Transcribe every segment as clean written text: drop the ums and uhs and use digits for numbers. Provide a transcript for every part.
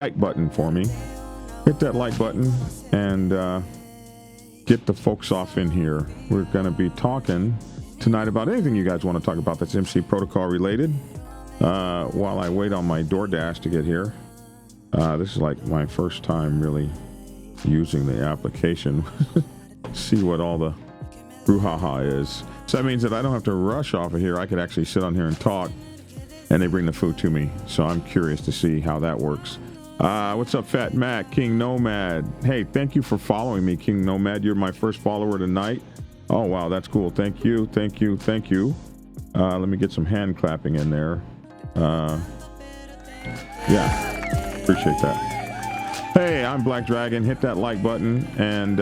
like button for me. Hit that like button and get the folks off in here. We're going to be talking tonight about anything you guys want to talk about that's MC protocol related. While I wait on my DoorDash to get here. This is like my first time really using the application. See what all the brouhaha is. So that means that I don't have to rush off of here. I could actually sit on here and talk, and they bring the food to me. So I'm curious to see how that works. What's up, Fat Mac, King Nomad? Hey, thank you for following me, King Nomad. You're my first follower tonight. Oh, wow, that's cool. Thank you, thank you, thank you. Let me get some hand clapping in there. Yeah, appreciate that. Hey, I'm Black Dragon. Hit that like button and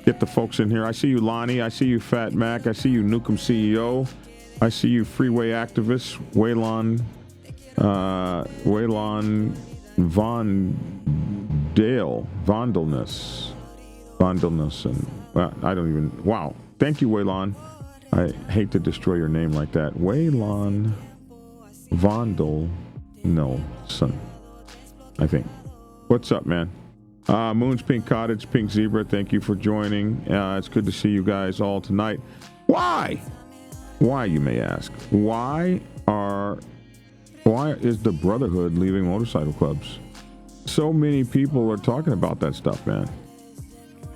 get the folks in here. I see you, Lonnie. I see you, Fat Mac. I see you, Nukem CEO. I see you, Freeway Activist, Waylon Von Dale, Vondelness, and I don't even. Wow. Thank you, Waylon. I hate to destroy your name like that. Waylon Vondel Nelson, I think. What's up, man? Moon's Pink Cottage, Pink Zebra, thank you for joining. It's good to see you guys all tonight. Why, you may ask? Why is the Brotherhood leaving motorcycle clubs? So many people are talking about that stuff, man.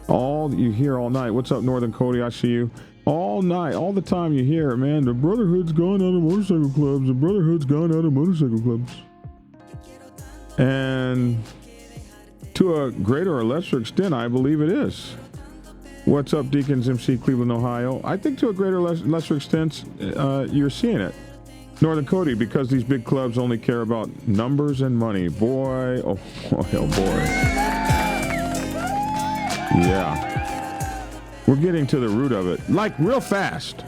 All you hear all night. What's up, Northern Cody? I see you. All night, all the time you hear, man, the Brotherhood's gone out of motorcycle clubs. The Brotherhood's gone out of motorcycle clubs. And to a greater or lesser extent, I believe it is. What's up, Deacons MC, Cleveland, Ohio? I think to a greater or lesser extent, you're seeing it. Northern Cody, because these big clubs only care about numbers and money. Boy, oh boy. Yeah. We're getting to the root of it, like real fast.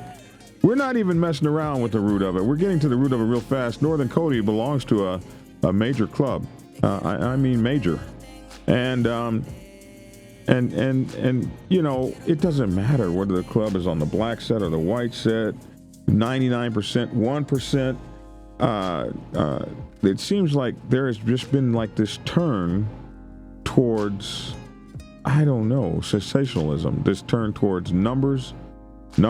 We're not even messing around with the root of it. We're getting to the root of it real fast. Northern Cody belongs to a major club. I mean major. And you know, it doesn't matter whether the club is on the black set or the white set, 99%, 1%. It seems like there has just been like this turn towards, I don't know, sensationalism, this turn towards numbers. And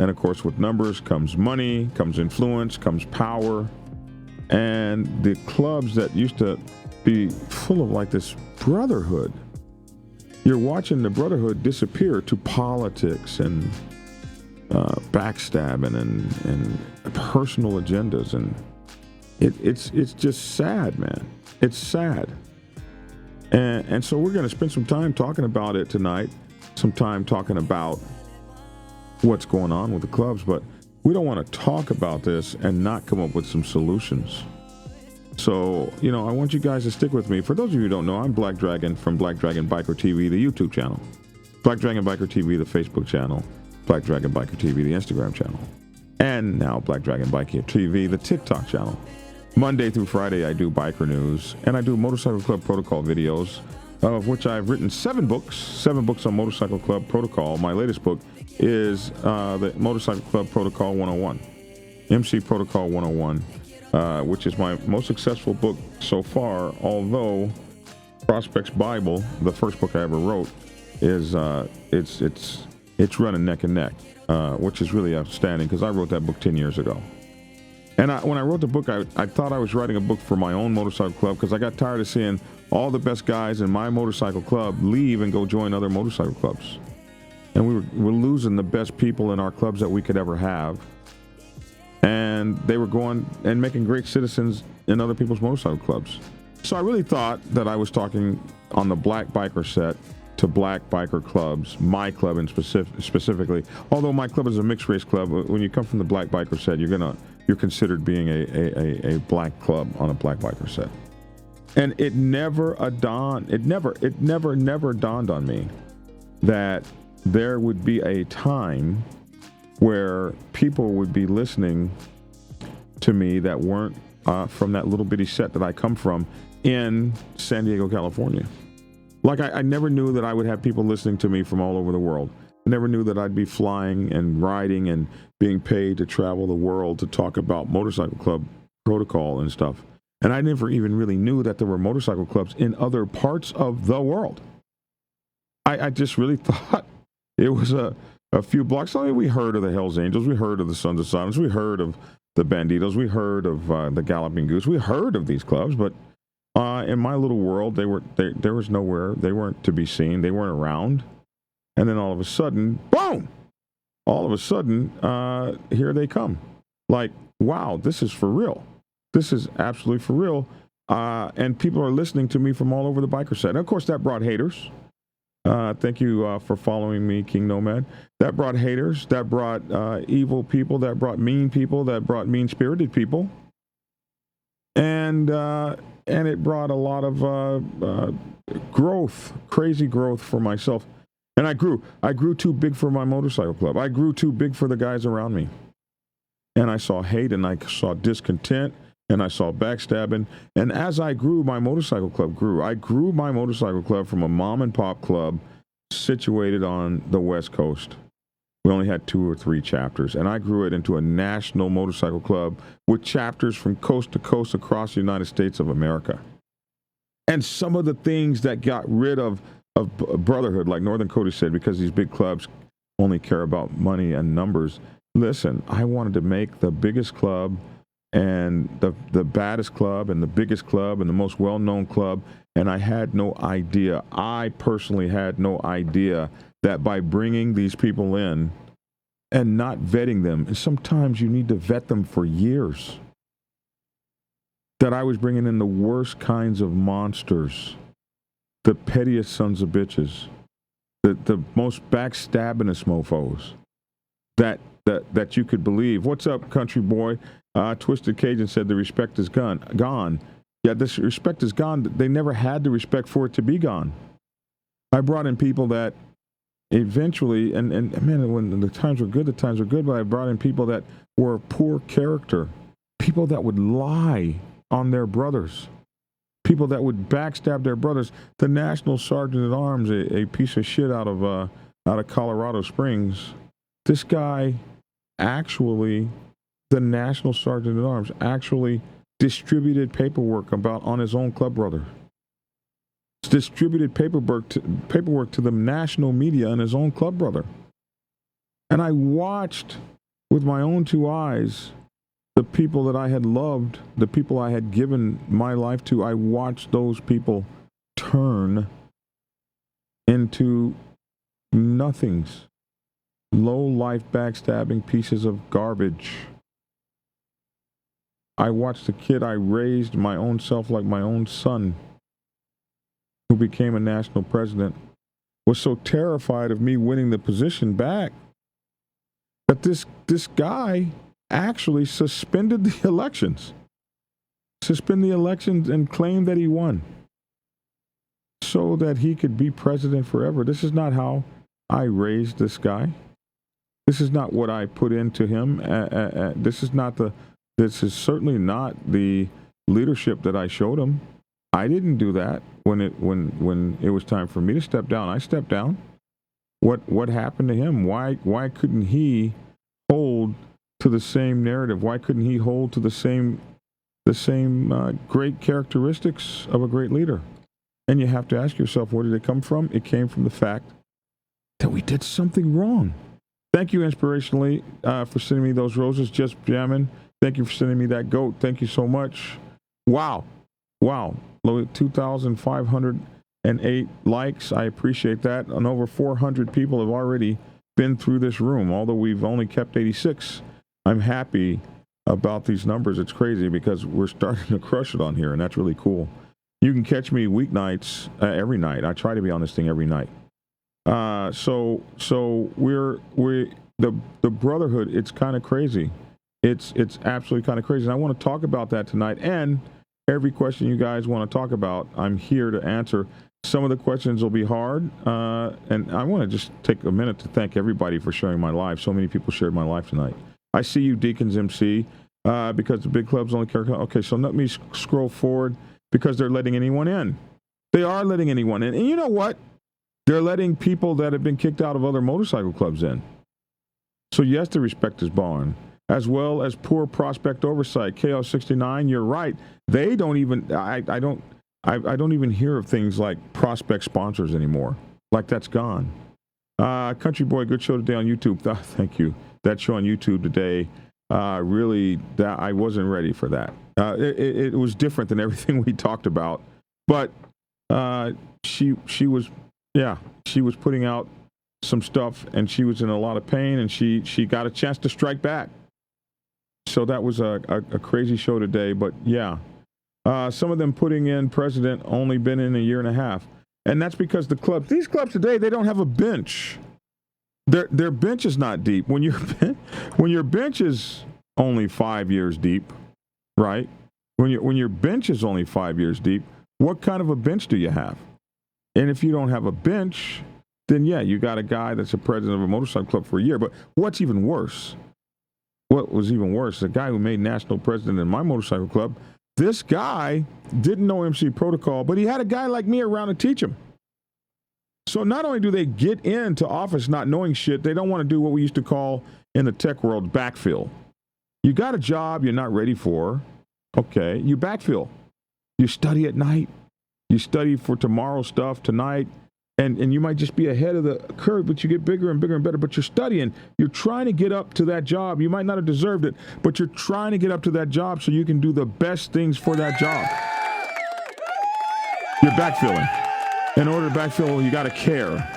of course, with numbers comes money, comes influence, comes power. And the clubs that used to be full of like this brotherhood, you're watching the brotherhood disappear to politics and backstabbing and personal agendas. And it's just sad, man. It's sad. And so we're going to spend some time talking about it tonight, some time talking about what's going on with the clubs, but we don't want to talk about this and not come up with some solutions. So, you know, I want you guys to stick with me. For those of you who don't know, I'm Black Dragon from Black Dragon Biker TV, the YouTube channel, Black Dragon Biker TV, the Facebook channel, Black Dragon Biker TV, the Instagram channel, and now Black Dragon Biker TV, the TikTok channel. Monday through Friday, I do biker news, and I do motorcycle club protocol videos, of which I've written 7 books on motorcycle club protocol. My latest book is the Motorcycle Club Protocol 101, MC Protocol 101, which is my most successful book so far, although Prospect's Bible, the first book I ever wrote, is it's running neck and neck, which is really outstanding because I wrote that book 10 years ago. And when I wrote the book, I thought I was writing a book for my own motorcycle club because I got tired of seeing all the best guys in my motorcycle club leave and go join other motorcycle clubs. And we're losing the best people in our clubs that we could ever have. And they were going and making great citizens in other people's motorcycle clubs. So I really thought that I was talking on the Black Biker set to Black Biker clubs, my club in specifically. Although my club is a mixed race club, when you come from the Black Biker set, you're considered being a black club on a Black Biker set. And it never dawned on me that there would be a time where people would be listening to me that weren't from that little bitty set that I come from in San Diego, California. Like I never knew that I would have people listening to me from all over the world. I never knew that I'd be flying and riding and being paid to travel the world to talk about motorcycle club protocol and stuff. And I never even really knew that there were motorcycle clubs in other parts of the world. I just really thought it was a few blocks. I mean, we heard of the Hells Angels. We heard of the Sons of Silence. We heard of the Banditos. We heard of the Galloping Goose. We heard of these clubs, but in my little world, there was nowhere. They weren't to be seen. They weren't around. And then all of a sudden, boom! All of a sudden, here they come. Like, wow, this is for real. This is absolutely for real. And people are listening to me from all over the biker set. And of course, that brought haters. Thank you for following me, King Nomad. That brought haters. That brought evil people. That brought mean people. That brought mean-spirited people. And it brought a lot of growth, crazy growth for myself. And I grew. I grew too big for my motorcycle club. I grew too big for the guys around me. And I saw hate, and I saw discontent, and I saw backstabbing. And as I grew, my motorcycle club grew. I grew my motorcycle club from a mom and pop club situated on the West Coast. We only had 2 or 3 chapters, and I grew it into a national motorcycle club with chapters from coast to coast across the United States of America. And some of the things that got rid of Brotherhood, like Northern Cody said, because these big clubs only care about money and numbers. Listen, I wanted to make the biggest club and the baddest club and the biggest club and the most well-known club, and I had no idea. I personally had no idea that by bringing these people in and not vetting them, and sometimes you need to vet them for years, that I was bringing in the worst kinds of monsters, the pettiest sons of bitches, the most backstabbingest mofos that you could believe. What's up, country boy? Twisted Cajun said the respect is gone. Yeah, this respect is gone. They never had the respect for it to be gone. I brought in people that eventually, and man, when the times were good, but I brought in people that were poor character, people that would lie on their brothers, people that would backstab their brothers. The National Sergeant at Arms, a piece of shit out of Colorado Springs. This guy actually, the National Sergeant at Arms, actually distributed paperwork on his own club brother. Distributed paperwork to the national media and his own club brother. And I watched with my own 2 eyes the people that I had loved, the people I had given my life to. I watched those people turn into nothings, low-life backstabbing pieces of garbage. I watched the kid I raised my own self like my own son, who became a national president, was so terrified of me winning the position back that this guy actually suspended the elections. And claimed that he won so that he could be president forever. This is not how I raised this guy. This is not what I put into him. This is certainly not the leadership that I showed him. I didn't do that when it was time for me to step down. I stepped down. What happened to him? Why couldn't he hold to the same narrative? Why couldn't he hold to the same great characteristics of a great leader? And you have to ask yourself, where did it come from? It came from the fact that we did something wrong. Thank you, Inspirationally, for sending me those roses. Just jamming. Thank you for sending me that goat. Thank you so much. Wow. 2,508 likes. I appreciate that. And over 400 people have already been through this room, although we've only kept 86. I'm happy about these numbers. It's crazy because we're starting to crush it on here, and that's really cool. You can catch me weeknights every night. I try to be on this thing every night. So we're the Brotherhood. It's kind of crazy. It's absolutely kind of crazy. And I want to talk about that tonight. And every question you guys want to talk about, I'm here to answer. Some of the questions will be hard. And I want to just take a minute to thank everybody for sharing my life. So many people shared my life tonight. I see you, Deacons MC, because the big clubs only care. Okay, so let me scroll forward because they're letting anyone in. They are letting anyone in. And you know what? They're letting people that have been kicked out of other motorcycle clubs in. So yes, the respect is gone. as well as poor prospect oversight. KL69, you're right. They don't even, I don't even hear of things like prospect sponsors anymore. Like that's gone. Country Boy, good show today on YouTube. Thank you. That show on YouTube today, really, that I wasn't ready for that. It was different than everything we talked about, but she was putting out some stuff, and she was in a lot of pain, and she got a chance to strike back. So that was a crazy show today, but yeah. Some of them putting in president only been in a year and a half. And that's because these clubs today, they don't have a bench. Their bench is not deep. When your bench is only 5 years deep, right? When your bench is only 5 years deep, what kind of a bench do you have? And if you don't have a bench, then yeah, you got a guy that's a president of a motorcycle club for a year. But what's even worse? What was even worse? The guy who made national president in my motorcycle club, this guy didn't know MC protocol, but he had a guy like me around to teach him. So not only do they get into office not knowing shit, they don't want to do what we used to call in the tech world backfill. You got a job you're not ready for. Okay, you backfill. You study at night. You study for tomorrow's stuff tonight. And you might just be ahead of the curve, but you get bigger and bigger and better. But you're studying. You're trying to get up to that job. You might not have deserved it, but you're trying to get up to that job so you can do the best things for that job. You're backfilling. In order to backfill, you got to care.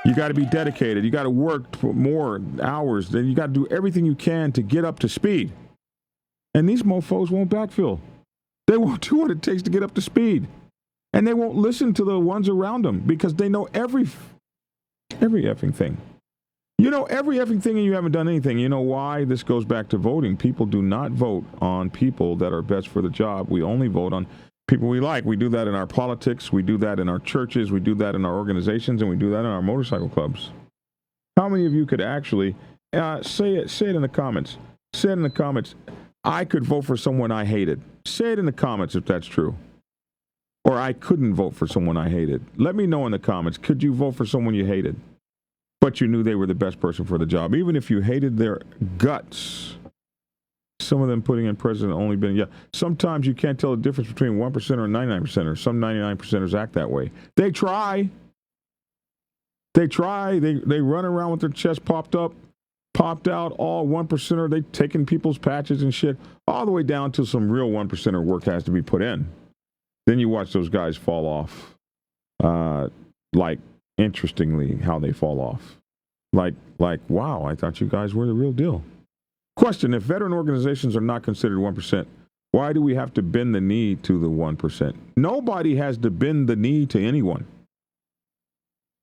You got to be dedicated. You got to work for more hours. Then you got to do everything you can to get up to speed. And these mofos won't backfill. They won't do what it takes to get up to speed. And they won't listen to the ones around them because they know every effing thing. You know every effing thing and you haven't done anything. You know why? This goes back to voting. People do not vote on people that are best for the job. We only vote on people we like. We do that in our politics. We do that in our churches. We do that in our organizations. And we do that in our motorcycle clubs. How many of you could actually say it in the comments? Say it in the comments. I could vote for someone I hated. Say it in the comments if that's true. Or I couldn't vote for someone I hated. Let me know in the comments. Could you vote for someone you hated, but you knew they were the best person for the job, even if you hated their guts? Some of them putting in president only been, yeah. Sometimes you can't tell the difference between 1% or 99%, or some 99%ers act that way. They try. They run around with their chest popped out, all 1%er. They taking people's patches and shit, all the way down to some real 1%er work has to be put in. Then you watch those guys fall off. Like, interestingly, how they fall off. Like, wow, I thought you guys were the real deal. Question, if veteran organizations are not considered 1%, why do we have to bend the knee to the 1%? Nobody has to bend the knee to anyone.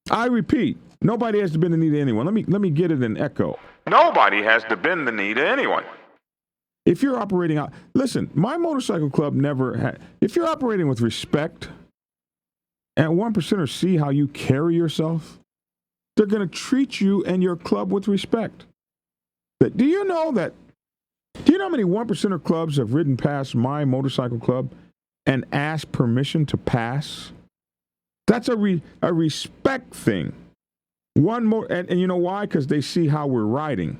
I repeat, nobody has to bend the knee to anyone. Let me get it in echo. Nobody has to bend the knee to anyone. If you're operating out, listen, my motorcycle club never had, if you're operating with respect and 1%ers see how you carry yourself, they're going to treat you and your club with respect. But do you know how many 1%er clubs have ridden past my motorcycle club and asked permission to pass? That's a respect thing. One more, and you know why? Because they see how we're riding.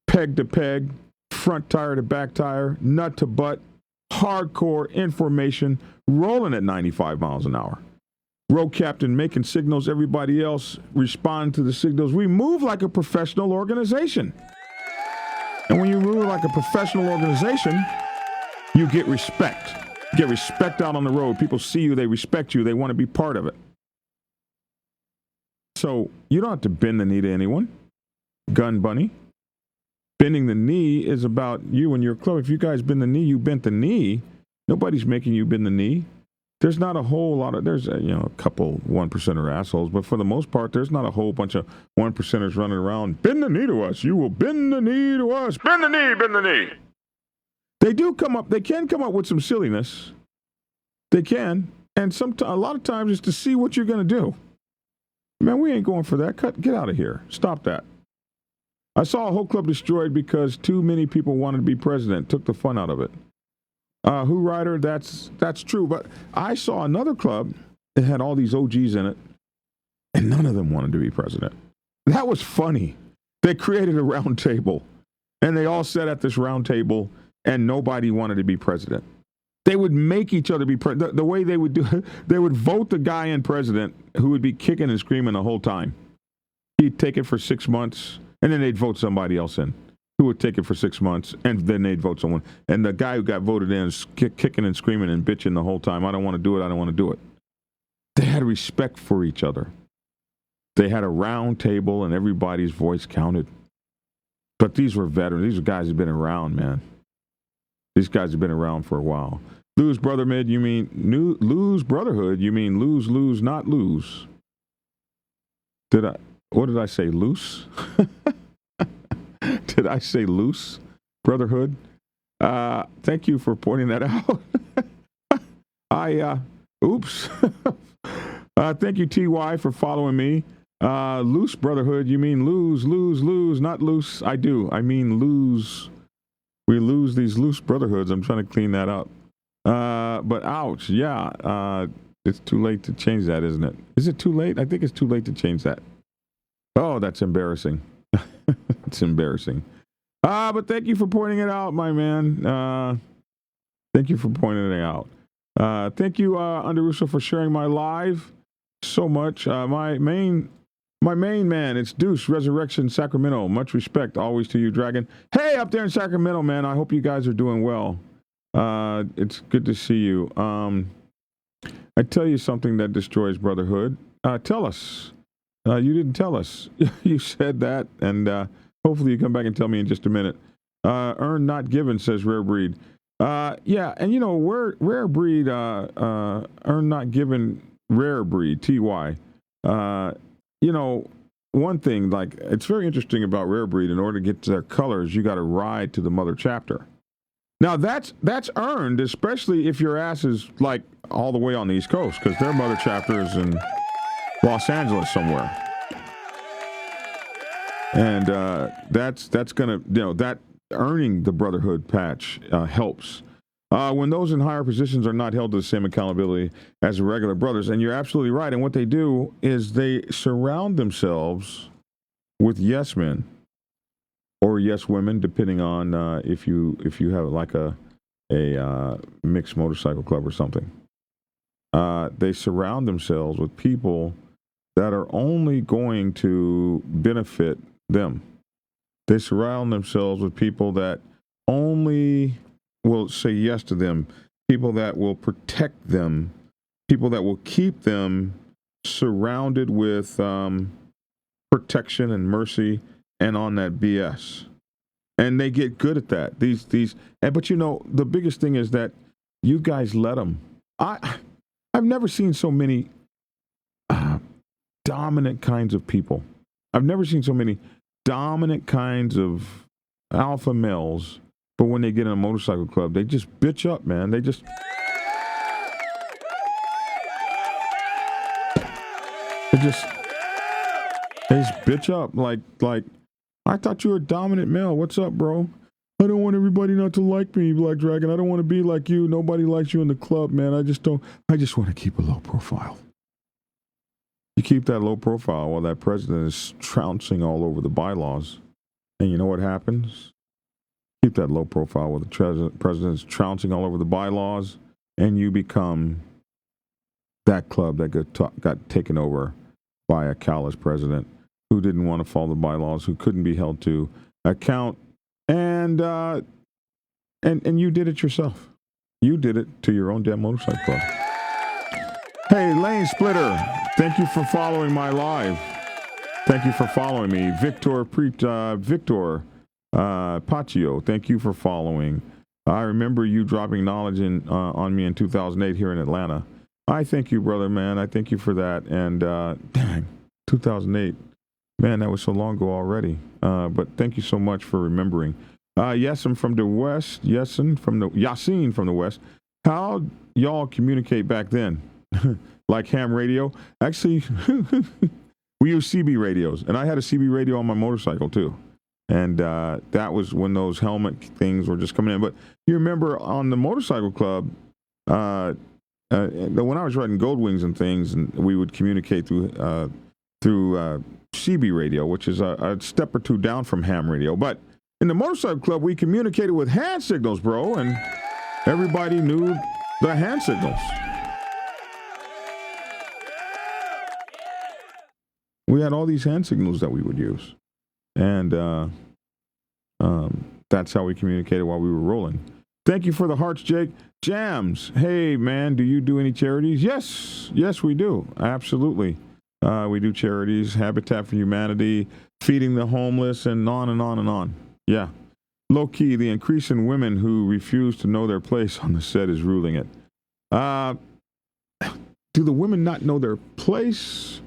Peg to peg, front tire to back tire, nut to butt, hardcore information, rolling at 95 miles an hour. Road captain making signals, everybody else respond to the signals. We move like a professional organization. And when you move like a professional organization, you get respect. You get respect out on the road. People see you, they respect you, they want to be part of it. So you don't have to bend the knee to anyone. Gun bunny. Bending the knee is about you and your club. If you guys bend the knee, you bent the knee. Nobody's making you bend the knee. There's not a whole lot of, there's a couple 1%er assholes, but for the most part, there's not a whole bunch of 1%ers running around, bend the knee to us. You will bend the knee to us. Bend the knee, bend the knee. They can come up with some silliness. They can. And a lot of times it's to see what you're going to do. Man, we ain't going for that. Get out of here. Stop that. I saw a whole club destroyed because too many people wanted to be president. Took the fun out of it. Who Rider, that's true. But I saw another club that had all these OGs in it, and none of them wanted to be president. That was funny. They created a round table. And they all sat at this round table, and nobody wanted to be president. They would make each other be president. The way they would do it, they would vote the guy in president who would be kicking and screaming the whole time. He'd take it for 6 months, and then they'd vote somebody else in who would take it for 6 months, and then they'd vote someone. And the guy who got voted in is kicking and screaming and bitching the whole time. I don't want to do it. I don't want to do it. They had respect for each other. They had a round table, and everybody's voice counted. But these were veterans. These are guys who've been around, man. These guys have been around for a while. Lose Brotherhood, you mean lose Brotherhood, you mean lose, not lose. What did I say, loose? Did I say loose Brotherhood? Thank you for pointing that out. Oops. Thank you, TY, for following me. Loose Brotherhood, you mean lose, not loose. I do. I mean lose. We lose these loose brotherhoods. I'm trying to clean that up. But ouch, yeah. It's too late to change that, isn't it? Is it too late? I think it's too late to change that. Oh, that's embarrassing. It's embarrassing. But thank you for pointing it out, my man. Thank you for pointing it out. Thank you, Underuso, for sharing my live so much. My main man, it's Deuce, Resurrection, Sacramento. Much respect always to you, Dragon. Hey, up there in Sacramento, man. I hope you guys are doing well. It's good to see you. I tell you something that destroys brotherhood. Tell us. You didn't tell us. You said that, and hopefully you come back and tell me in just a minute. Earn not given, says Rare Breed. Yeah, and you know, Rare Breed, earn not given, Rare Breed, TY. You know, one thing, like, it's very interesting about Rare Breed. In order to get to their colors, you got to ride to the mother chapter. Now, that's earned, especially if your ass is, like, all the way on the East Coast, because their mother chapter is in Los Angeles somewhere. And that's going to, you know, that earning the Brotherhood patch helps. When those in higher positions are not held to the same accountability as the regular brothers. And you're absolutely right. And what they do is they surround themselves with yes men or yes women, depending on if you have like a mixed motorcycle club or something. They surround themselves with people that are only going to benefit them. They surround themselves with people that only will say yes to them, people that will protect them, people that will keep them surrounded with protection and mercy and on that BS. And they get good at that. But you know, the biggest thing is that you guys let them. I've never seen so many dominant kinds of people. I've never seen so many dominant kinds of alpha males, but when they get in a motorcycle club, they just bitch up, man. They just bitch up like I thought you were a dominant male. What's up, bro? I don't want everybody not to like me, Black Dragon. I don't want to be like you. Nobody likes you in the club, man. I just want to keep a low profile. You keep that low profile while that president is trouncing all over the bylaws. And you know what happens? Keep that low profile while the president is trouncing all over the bylaws, and you become that club that got taken over by a callous president who didn't want to follow the bylaws, who couldn't be held to account, and you did it yourself. You did it to your own damn motorcycle club. Hey, Lane Splitter, thank you for following my live. Thank you for following me. Victor Paccio, thank you for following. I remember you dropping knowledge on me in 2008 here in Atlanta. I thank you, brother, man. I thank you for that. And dang, 2008. Man, that was so long ago already. But thank you so much for remembering. Yasin from the West. Yasin from the West. How y'all communicate back then? Like ham radio? Actually, we use CB radios. And I had a CB radio on my motorcycle, too. And that was when those helmet things were just coming in. But you remember on the motorcycle club, when I was riding Gold Wings and things, and we would communicate through CB radio, which is a step or two down from ham radio. But In the motorcycle club, we communicated with hand signals, bro, and everybody knew the hand signals. We had all these hand signals that we would use, and that's how we communicated while we were rolling. Thank you for the hearts, Jake. Jams. Hey, man, do you do any charities? Yes, we do. Absolutely. We do charities, Habitat for Humanity, feeding the homeless, and on and on and on. Yeah. Low key, the increase in women who refuse to know their place on the set is ruling it. Do the women not know their place?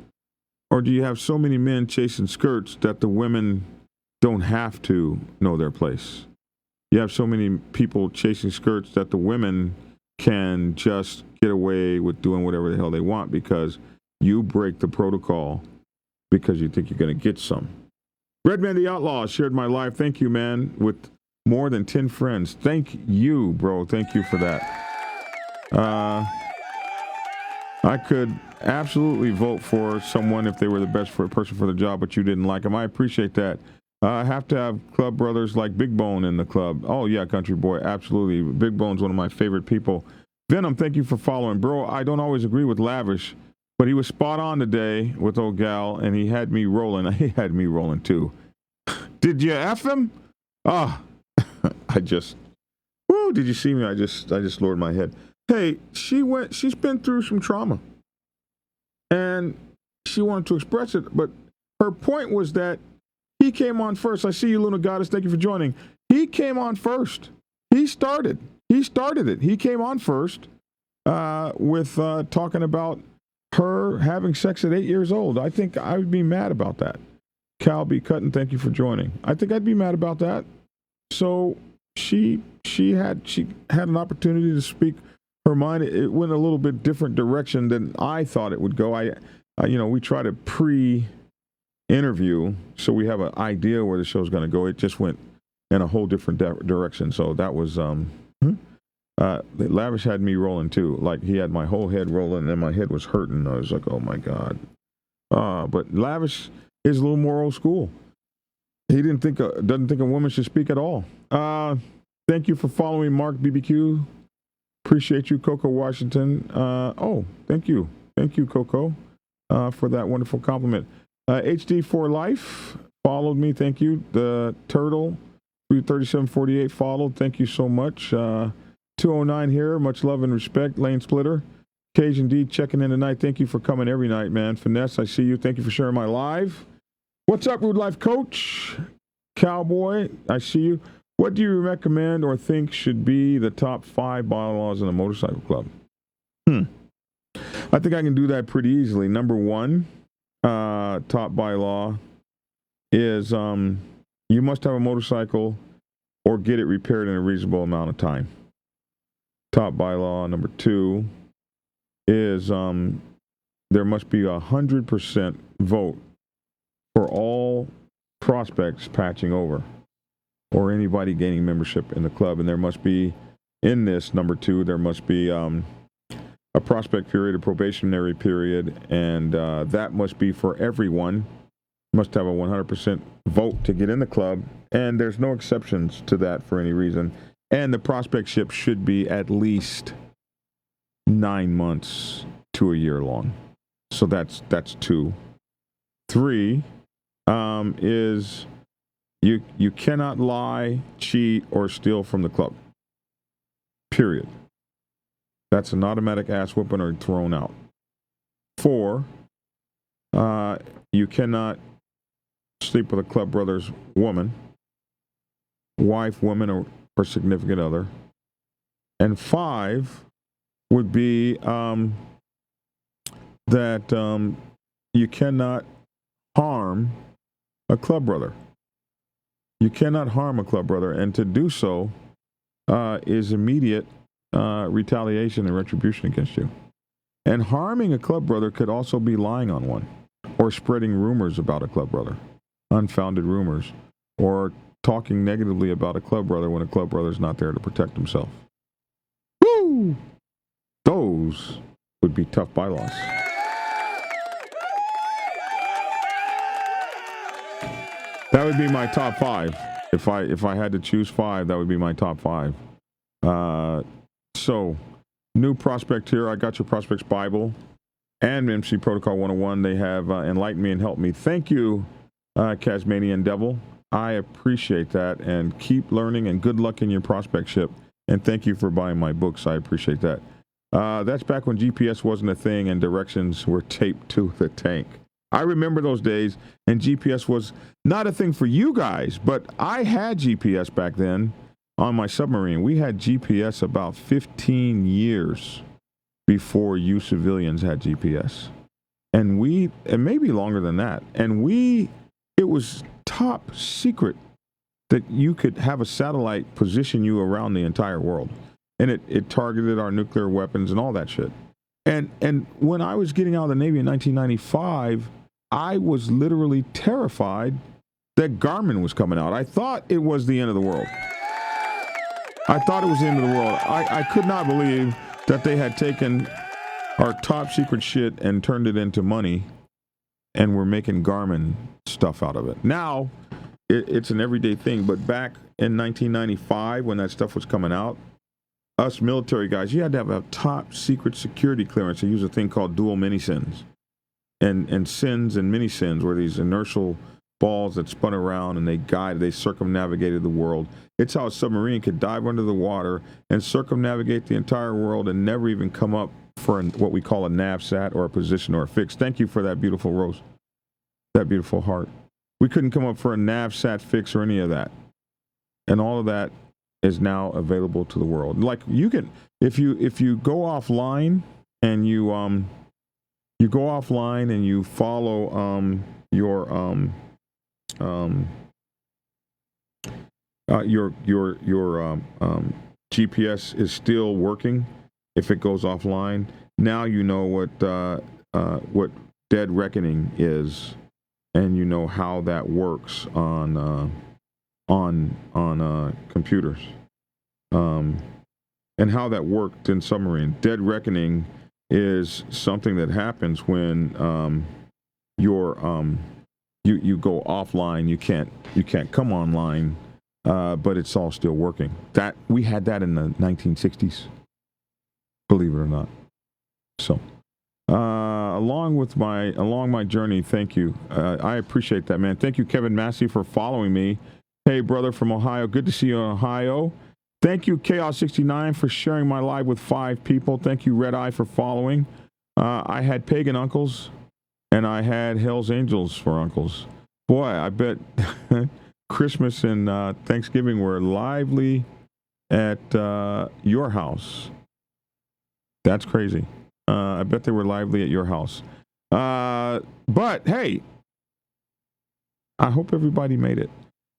Or do you have so many men chasing skirts that the women don't have to know their place? You have so many people chasing skirts that the women can just get away with doing whatever the hell they want because you break the protocol because you think you're going to get some. Redman the Outlaw shared my life. Thank you, man, with more than 10 friends. Thank you, bro. Thank you for that. I could absolutely vote for someone if they were the best person for the job, but you didn't like them. I appreciate that. I have to have club brothers like Big Bone in the club. Oh, yeah, country boy. Absolutely. Big Bone's one of my favorite people. Venom, thank you for following. Bro, I don't always agree with Lavish, but he was spot on today with old gal, and he had me rolling. He had me rolling, too. Did you F him? Ah, did you see me? I just lowered my head. Hey, she's been through some trauma, and she wanted to express it, but her point was that he came on first. I see you, Luna Goddess. Thank you for joining. He came on first. He started it. He came on first with talking about her having sex at 8 years old. I think I would be mad about that. Cal B. Cutton, thank you for joining. I think I'd be mad about that. So she had an opportunity to speak her mind. It went a little bit different direction than I thought it would go. We try to pre-interview so we have an idea where the show's going to go. It just went in a whole different direction. So that was Lavish had me rolling too. Like he had my whole head rolling and my head was hurting. I was like, oh my God. But Lavish is a little more old school. He doesn't think a woman should speak at all. Thank you for following Mark BBQ. Appreciate you, Coco Washington. Thank you, Coco, for that wonderful compliment. HD for Life followed me. Thank you. The Turtle 33748 followed. Thank you so much. 209 here. Much love and respect. Lane Splitter. Cajun D checking in tonight. Thank you for coming every night, man. Finesse, I see you. Thank you for sharing my live. What's up, Rude Life Coach? Cowboy, I see you. What do you recommend or think should be the top 5 bylaws in a motorcycle club? I think I can do that pretty easily. Number 1, top bylaw is you must have a motorcycle or get it repaired in a reasonable amount of time. Top bylaw number 2 is there must be 100% vote for all prospects patching over or anybody gaining membership in the club. And there must be, in this, number 2, there must be a prospect period, a probationary period, and that must be for everyone. Must have a 100% vote to get in the club, and there's no exceptions to that for any reason. And the prospectship should be at least 9 months to a year long. So that's 2. 3 is you cannot lie, cheat, or steal from the club. Period. That's an automatic ass whooping or thrown out. 4, you cannot sleep with a club brother's woman, wife, woman, or significant other. And 5 would be that you cannot harm a club brother. You cannot harm a club brother, and to do so is immediate retaliation and retribution against you. And harming a club brother could also be lying on one, or spreading rumors about a club brother, unfounded rumors, or talking negatively about a club brother when a club brother is not there to protect himself. Woo! Those would be tough bylaws. That would be my top 5. If I had to choose 5, that would be my top 5. So, new prospect here. I got your Prospects Bible and MC Protocol 101. They have enlightened me and helped me. Thank you, Casmanian Devil. I appreciate that, and keep learning, and good luck in your prospectship. And thank you for buying my books. I appreciate that. That's back when GPS wasn't a thing and directions were taped to the tank. I remember those days, and GPS was not a thing for you guys, but I had GPS back then on my submarine. We had GPS about 15 years before you civilians had GPS. And maybe longer than that. And it was top secret that you could have a satellite position you around the entire world. And it targeted our nuclear weapons and all that shit. And when I was getting out of the Navy in 1995, I was literally terrified that Garmin was coming out. I thought it was the end of the world. I thought it was the end of the world. I could not believe that they had taken our top secret shit and turned it into money, and we're making Garmin stuff out of it. Now, it's an everyday thing, but back in 1995, when that stuff was coming out, us military guys, you had to have a top secret security clearance to use a thing called dual mini-sins. And sins and mini-sins were these inertial balls that spun around, and they circumnavigated the world. It's how a submarine could dive under the water and circumnavigate the entire world and never even come up for what we call a NavSat or a position or a fix. Thank you for that beautiful rose, that beautiful heart. We couldn't come up for a NavSat fix or any of that. And all of that is now available to the world. Like, you can, if you go offline and you go offline and you follow your GPS is still working. If it goes offline, now you know what dead reckoning is, and you know how that works on computers, and how that worked in submarine. Dead reckoning is something that happens when you go offline. You can't come online, but it's all still working. That we had that in the 1960s, believe it or not. So along my journey, thank you. I appreciate that, man. Thank you, Kevin Massey, for following me. Hey, brother from Ohio, good to see you in Ohio. Thank you, Chaos69, for sharing my live with 5 people. Thank you, Red Eye, for following. I had pagan uncles, and I had Hell's Angels for uncles. Boy, I bet Christmas and Thanksgiving were lively at your house. That's crazy. I bet they were lively at your house. But, hey, I hope everybody made it.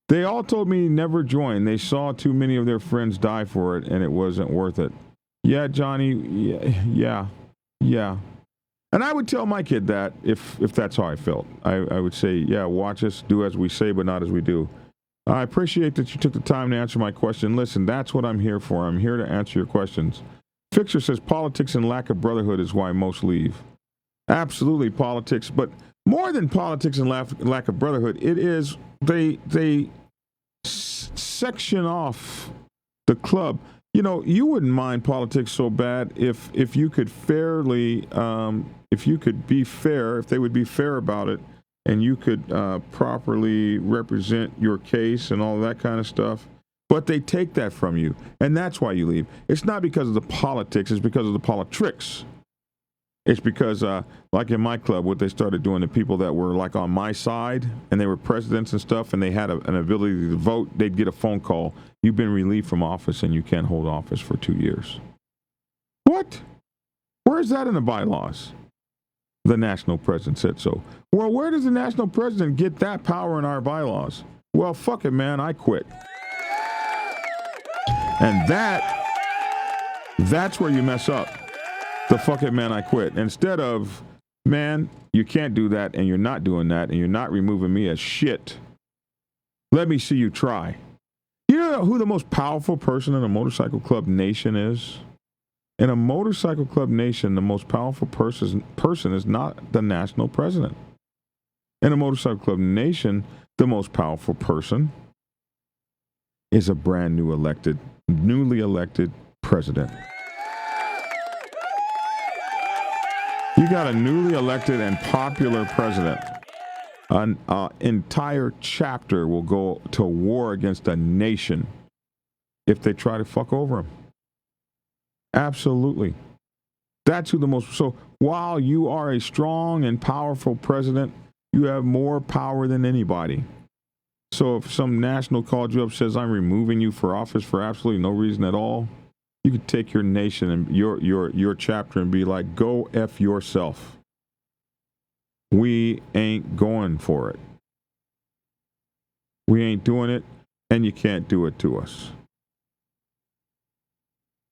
They all told me never join. They saw too many of their friends die for it, and it wasn't worth it. Yeah, Johnny, yeah. And I would tell my kid that if that's how I felt. I would say, yeah, watch us, do as we say, but not as we do. I appreciate that you took the time to answer my question. Listen, that's what I'm here for. I'm here to answer your questions. Fixer says politics and lack of brotherhood is why most leave. Absolutely, politics, but more than politics and lack of brotherhood, it is they section off the club. You know, you wouldn't mind politics so bad if you could fairly, if you could be fair, if they would be fair about it, and you could properly represent your case and all that kind of stuff. But they take that from you, and that's why you leave. It's not because of the politics, it's because of the politricks. It's because, like in my club, what they started doing to people that were like on my side, and they were presidents and stuff, and they had an ability to vote, they'd get a phone call. You've been relieved from office, and you can't hold office for 2 years. What? Where is that in the bylaws? The national president said so. Well, where does the national president get that power in our bylaws? Well, fuck it, man, I quit. And that's where you mess up. The fuck it, man, I quit. Instead of, man, you can't do that, and you're not doing that, and you're not removing me as shit. Let me see you try. You know who the most powerful person in a motorcycle club nation is? In a motorcycle club nation, the most powerful person is not the national president. In a motorcycle club nation, the most powerful person is a brand newly elected president. You got a newly elected and popular president. An entire chapter will go to war against a nation if they try to fuck over him. Absolutely. That's who the most. So while you are a strong and powerful president, you have more power than anybody. So if some national called you up, says I'm removing you for office for absolutely no reason at all, you could take your nation and your chapter and be like, go F yourself. We ain't going for it. We ain't doing it, and you can't do it to us.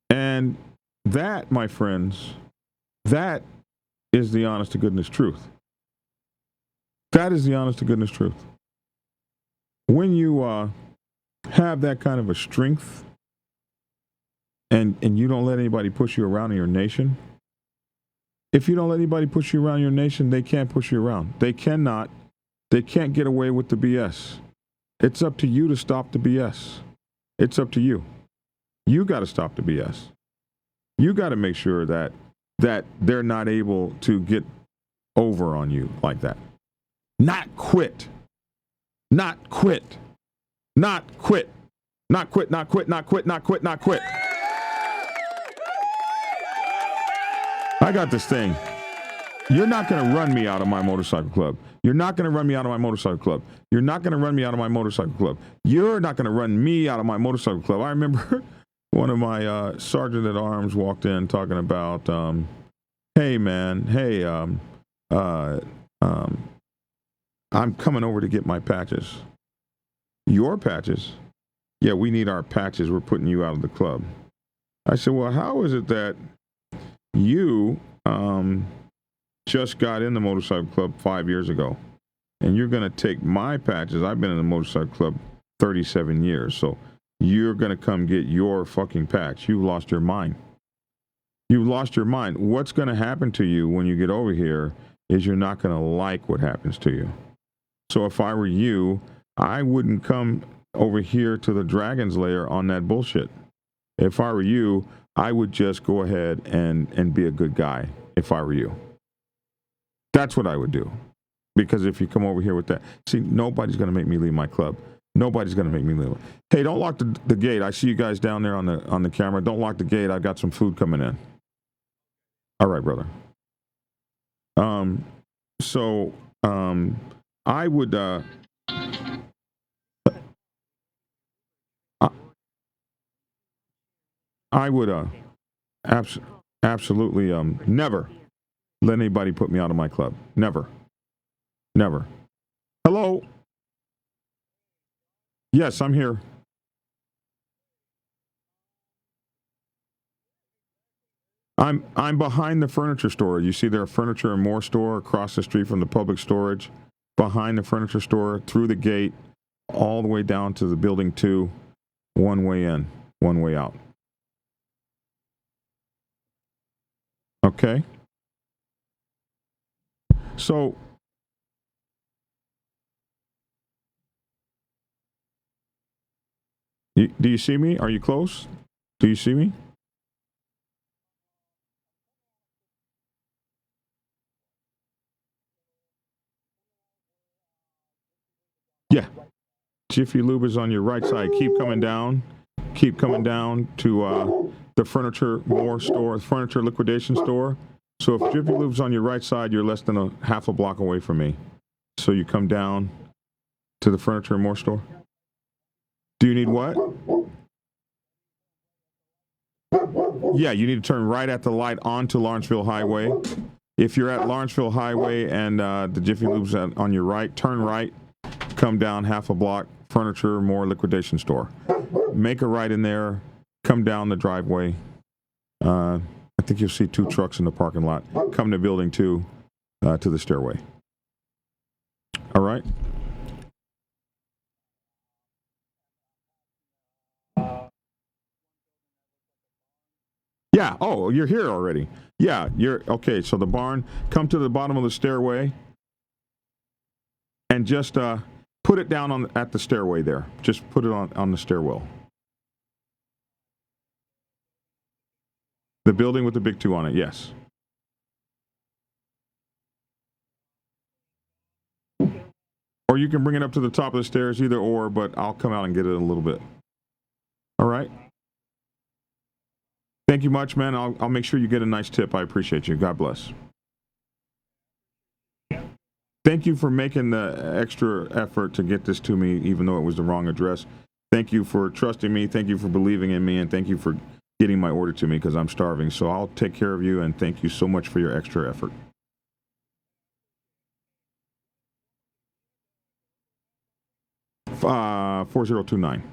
And that, my friends, that is the honest to goodness truth. That is the honest to goodness truth. When you have that kind of a strength and you don't let anybody push you around in your nation, if you don't let anybody push you around your nation, they can't push you around. They can't get away with the BS. It's up to you to stop the BS. It's up to you. You got to stop the BS. You got to make sure that they're not able to get over on you like that. Not quit. Not quit. Not quit. Not quit, not quit, not quit, not quit, not quit. I got this thing. You're not going to run me out of my motorcycle club. You're not going to run me out of my motorcycle club. You're not going to run me out of my motorcycle club. You're not going to run me out of my motorcycle club. I remember one of my sergeant at arms walked in talking about, hey, man, hey, I'm coming over to get my patches. Your patches? Yeah, we need our patches. We're putting you out of the club. I said, well, how is it that you just got in the motorcycle club 5 years ago, and you're going to take my patches? I've been in the motorcycle club 37 years, so you're going to come get your fucking patch. You've lost your mind. You've lost your mind. What's going to happen to you when you get over here is you're not going to like what happens to you. So if I were you, I wouldn't come over here to the Dragon's Lair on that bullshit. If I were you, I would just go ahead and be a good guy if I were you. That's what I would do. Because if you come over here with that, see, nobody's going to make me leave my club. Nobody's going to make me leave. Hey, don't lock the gate. I see you guys down there on the camera. Don't lock the gate. I've got some food coming in. All right, brother. I would absolutely never let anybody put me out of my club. Never. Hello? Yes, I'm here. I'm behind the furniture store. You see their furniture and more store across the street from the public storage. Behind the furniture store, through the gate, all the way down to the building 2, one way in, one way out. Okay? So, do you see me? Are you close? Do you see me? Yeah. Jiffy Lube is on your right side. Keep coming down. Keep coming down to the furniture more store, furniture liquidation store. So if Jiffy Lube's on your right side, you're less than a half a block away from me. So you come down to the furniture and more store. Do you need what? Yeah, you need to turn right at the light onto Lawrenceville Highway. If you're at Lawrenceville Highway and the Jiffy Lube's on your right, turn right, come down half a block, furniture more liquidation store. Make a right in there, come down the driveway. I think you'll see 2 trucks in the parking lot. Come to building 2 to the stairway. All right? Yeah. Oh, you're here already. Yeah, you're okay. So the barn, come to the bottom of the stairway and just Put it down at the stairway there. Just put it on the stairwell. The building with the big 2 on it, yes. Or you can bring it up to the top of the stairs, either or, but I'll come out and get it in a little bit. All right? Thank you much, man. I'll make sure you get a nice tip. I appreciate you. God bless. Thank you for making the extra effort to get this to me, even though it was the wrong address. Thank you for trusting me. Thank you for believing in me. And thank you for getting my order to me because I'm starving. So I'll take care of you. And thank you so much for your extra effort. Uh, 4029.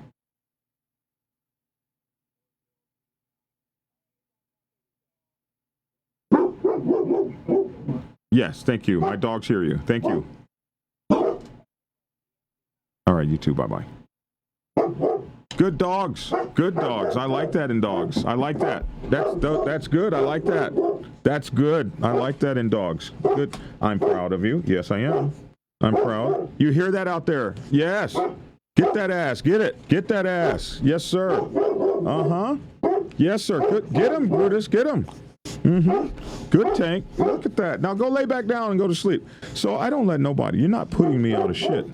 Yes, thank you. My dogs hear you. Thank you. All right, you too. Bye-bye. Good dogs. Good dogs. I like that in dogs. I like that. That's good. I like that. That's good. I like that in dogs. Good. I'm proud of you. Yes, I am. I'm proud. You hear that out there? Yes. Get that ass. Get it. Get that ass. Yes, sir. Uh-huh. Yes, sir. Good. Get him, Brutus. Get him. Mm-hmm. Good, Tank. Look at that. Now go lay back down and go to sleep. So I don't let nobody. You're not putting me out of shit.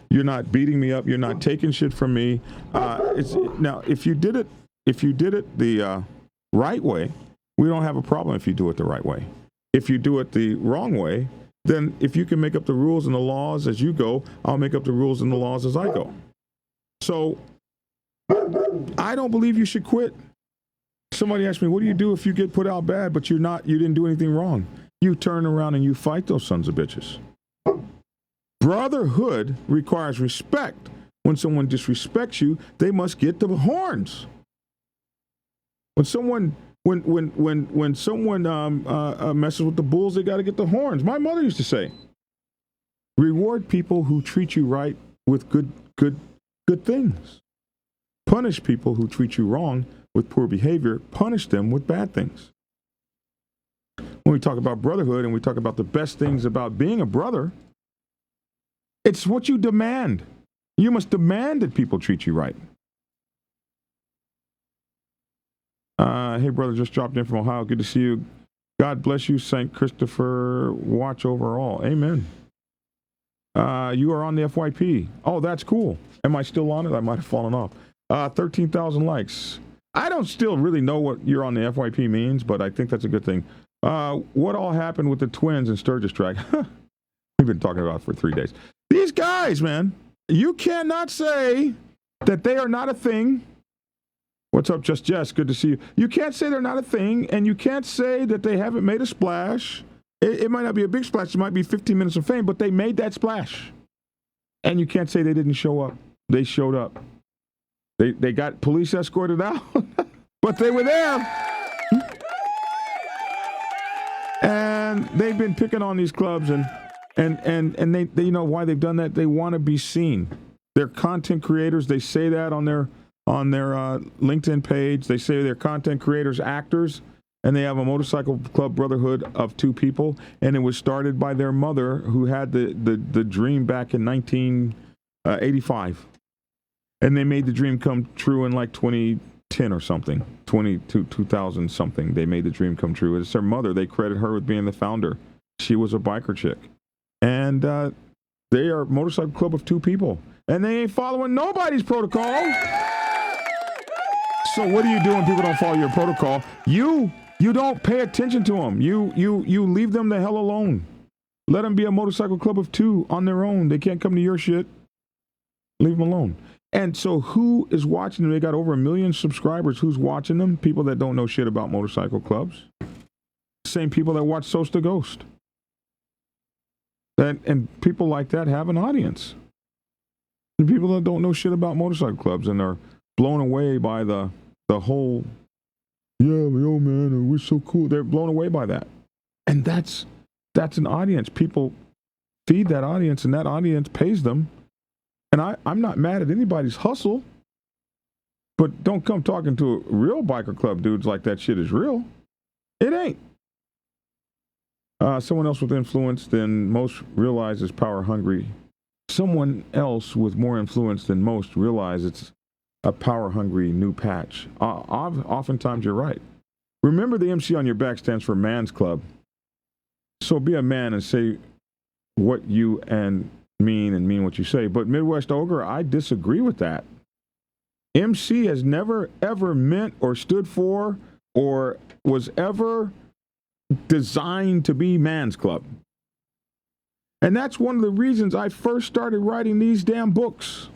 You're not beating me up. You're not taking shit from me. Now, if you did it the right way, we don't have a problem if you do it the right way. If you do it the wrong way, then if you can make up the rules and the laws as you go, I'll make up the rules and the laws as I go. So I don't believe you should quit. Somebody asked me, what do you do if you get put out bad, but you didn't do anything wrong? You turn around and you fight those sons of bitches. Brotherhood requires respect. When someone disrespects you, they must get the horns. When someone messes with the bulls, they got to get the horns. My mother used to say, reward people who treat you right with good things. Punish people who treat you wrong with poor behavior. Punish them with bad things. When we talk about brotherhood and we talk about the best things about being a brother, it's what you demand. You must demand that people treat you right. Hey, brother, just dropped in from Ohio. Good to see you. God bless you, St. Christopher. Watch over all. Amen. You are on the FYP. Oh, that's cool. Am I still on it? I might have fallen off. 13,000 likes. I don't still really know what you're on the FYP means, but I think that's a good thing. What all happened with the twins in Sturgis Track? We've been talking about it for 3 days. These guys, man, you cannot say that they are not a thing. What's up, Just Jess? Good to see you. You can't say they're not a thing, and you can't say that they haven't made a splash. It might not be a big splash. It might be 15 minutes of fame, but they made that splash. And you can't say they didn't show up. They showed up. They got police escorted out, but they were there. And they've been picking on these clubs, and they you know why they've done that? They want to be seen. They're content creators. They say that on their LinkedIn page. They say they're content creators, actors, and they have a motorcycle club brotherhood of 2 people. And it was started by their mother, who had the dream back in 1985. And they made the dream come true in like 2010 or something, 2000 something. They made the dream come true. It's their mother. They credit her with being the founder. She was a biker chick. And they are a motorcycle club of 2 people. And they ain't following nobody's protocol. So what do you do when people don't follow your protocol? You don't pay attention to them. You leave them the hell alone. Let them be a motorcycle club of 2 on their own. They can't come to your shit. Leave them alone. And so who is watching them? They got over 1 million subscribers. Who's watching them? People that don't know shit about motorcycle clubs. Same people that watch Sosta Ghost. And people like that have an audience. And people that don't know shit about motorcycle clubs and are blown away by the whole, yeah, yo, man, we're so cool. They're blown away by that. And that's an audience. People feed that audience, and that audience pays them. And I'm not mad at anybody's hustle, but don't come talking to a real biker club dudes like that shit is real. It ain't. Someone else with influence than most realize is power hungry someone else with more influence than most realize it's a power-hungry new patch. Oftentimes you're right. Remember, the MC on your back stands for Man's Club. So be a man and say what you mean what you say. But Midwest Ogre, I disagree with that. MC has never, ever meant or stood for or was ever designed to be Man's Club. And that's one of the reasons I first started writing these damn books.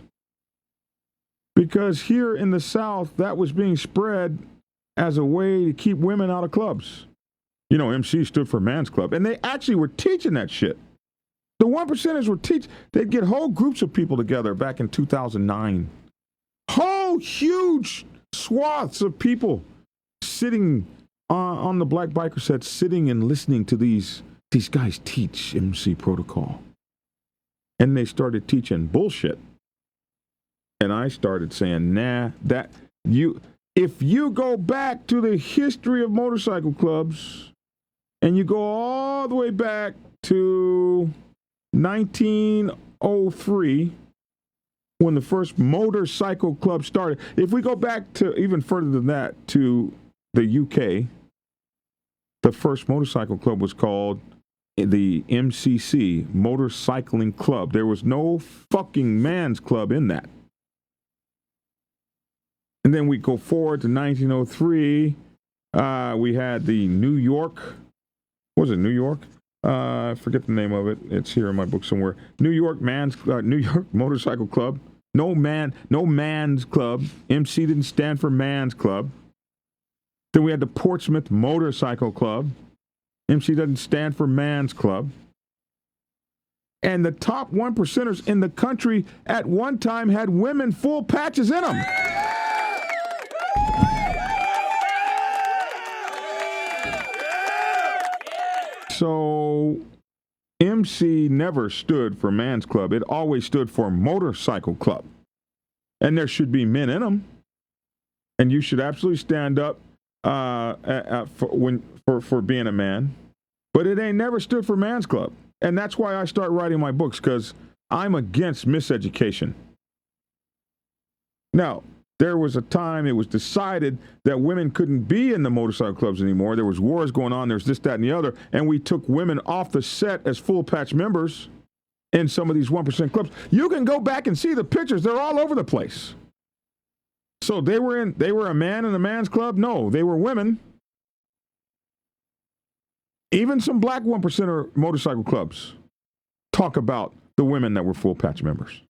Because here in the South, that was being spread as a way to keep women out of clubs. You know, MC stood for Man's Club. And they actually were teaching that shit. The 1%ers were teaching. They'd get whole groups of people together back in 2009. Whole huge swaths of people sitting on the Black Biker set, sitting and listening to these guys teach MC protocol. And they started teaching bullshit. And I started saying, if you go back to the history of motorcycle clubs and you go all the way back to 1903, when the first motorcycle club started, if we go back to even further than that, to the UK, the first motorcycle club was called the MCC, Motorcycling Club. There was no fucking Man's Club in that. And then we go forward to 1903. We had the New York. Was it New York? I forget the name of it. It's here in my book somewhere. New York Motorcycle Club. No Man's Club. MC didn't stand for Man's Club. Then we had the Portsmouth Motorcycle Club. MC doesn't stand for Man's Club. And the top 1%ers in the country at one time had women full patches in them. So MC never stood for Man's Club. It always stood for Motorcycle Club. And there should be men in them. And you should absolutely stand up for being a man. But it ain't never stood for Man's Club. And that's why I start writing my books, because I'm against miseducation. Now, there was a time it was decided that women couldn't be in the motorcycle clubs anymore. There was wars going on. There's this, that, and the other. And we took women off the set as full patch members in some of these 1% clubs. You can go back and see the pictures. They're all over the place. So they were a man in a man's club? No, they were women. Even some black 1%er motorcycle clubs talk about the women that were full patch members.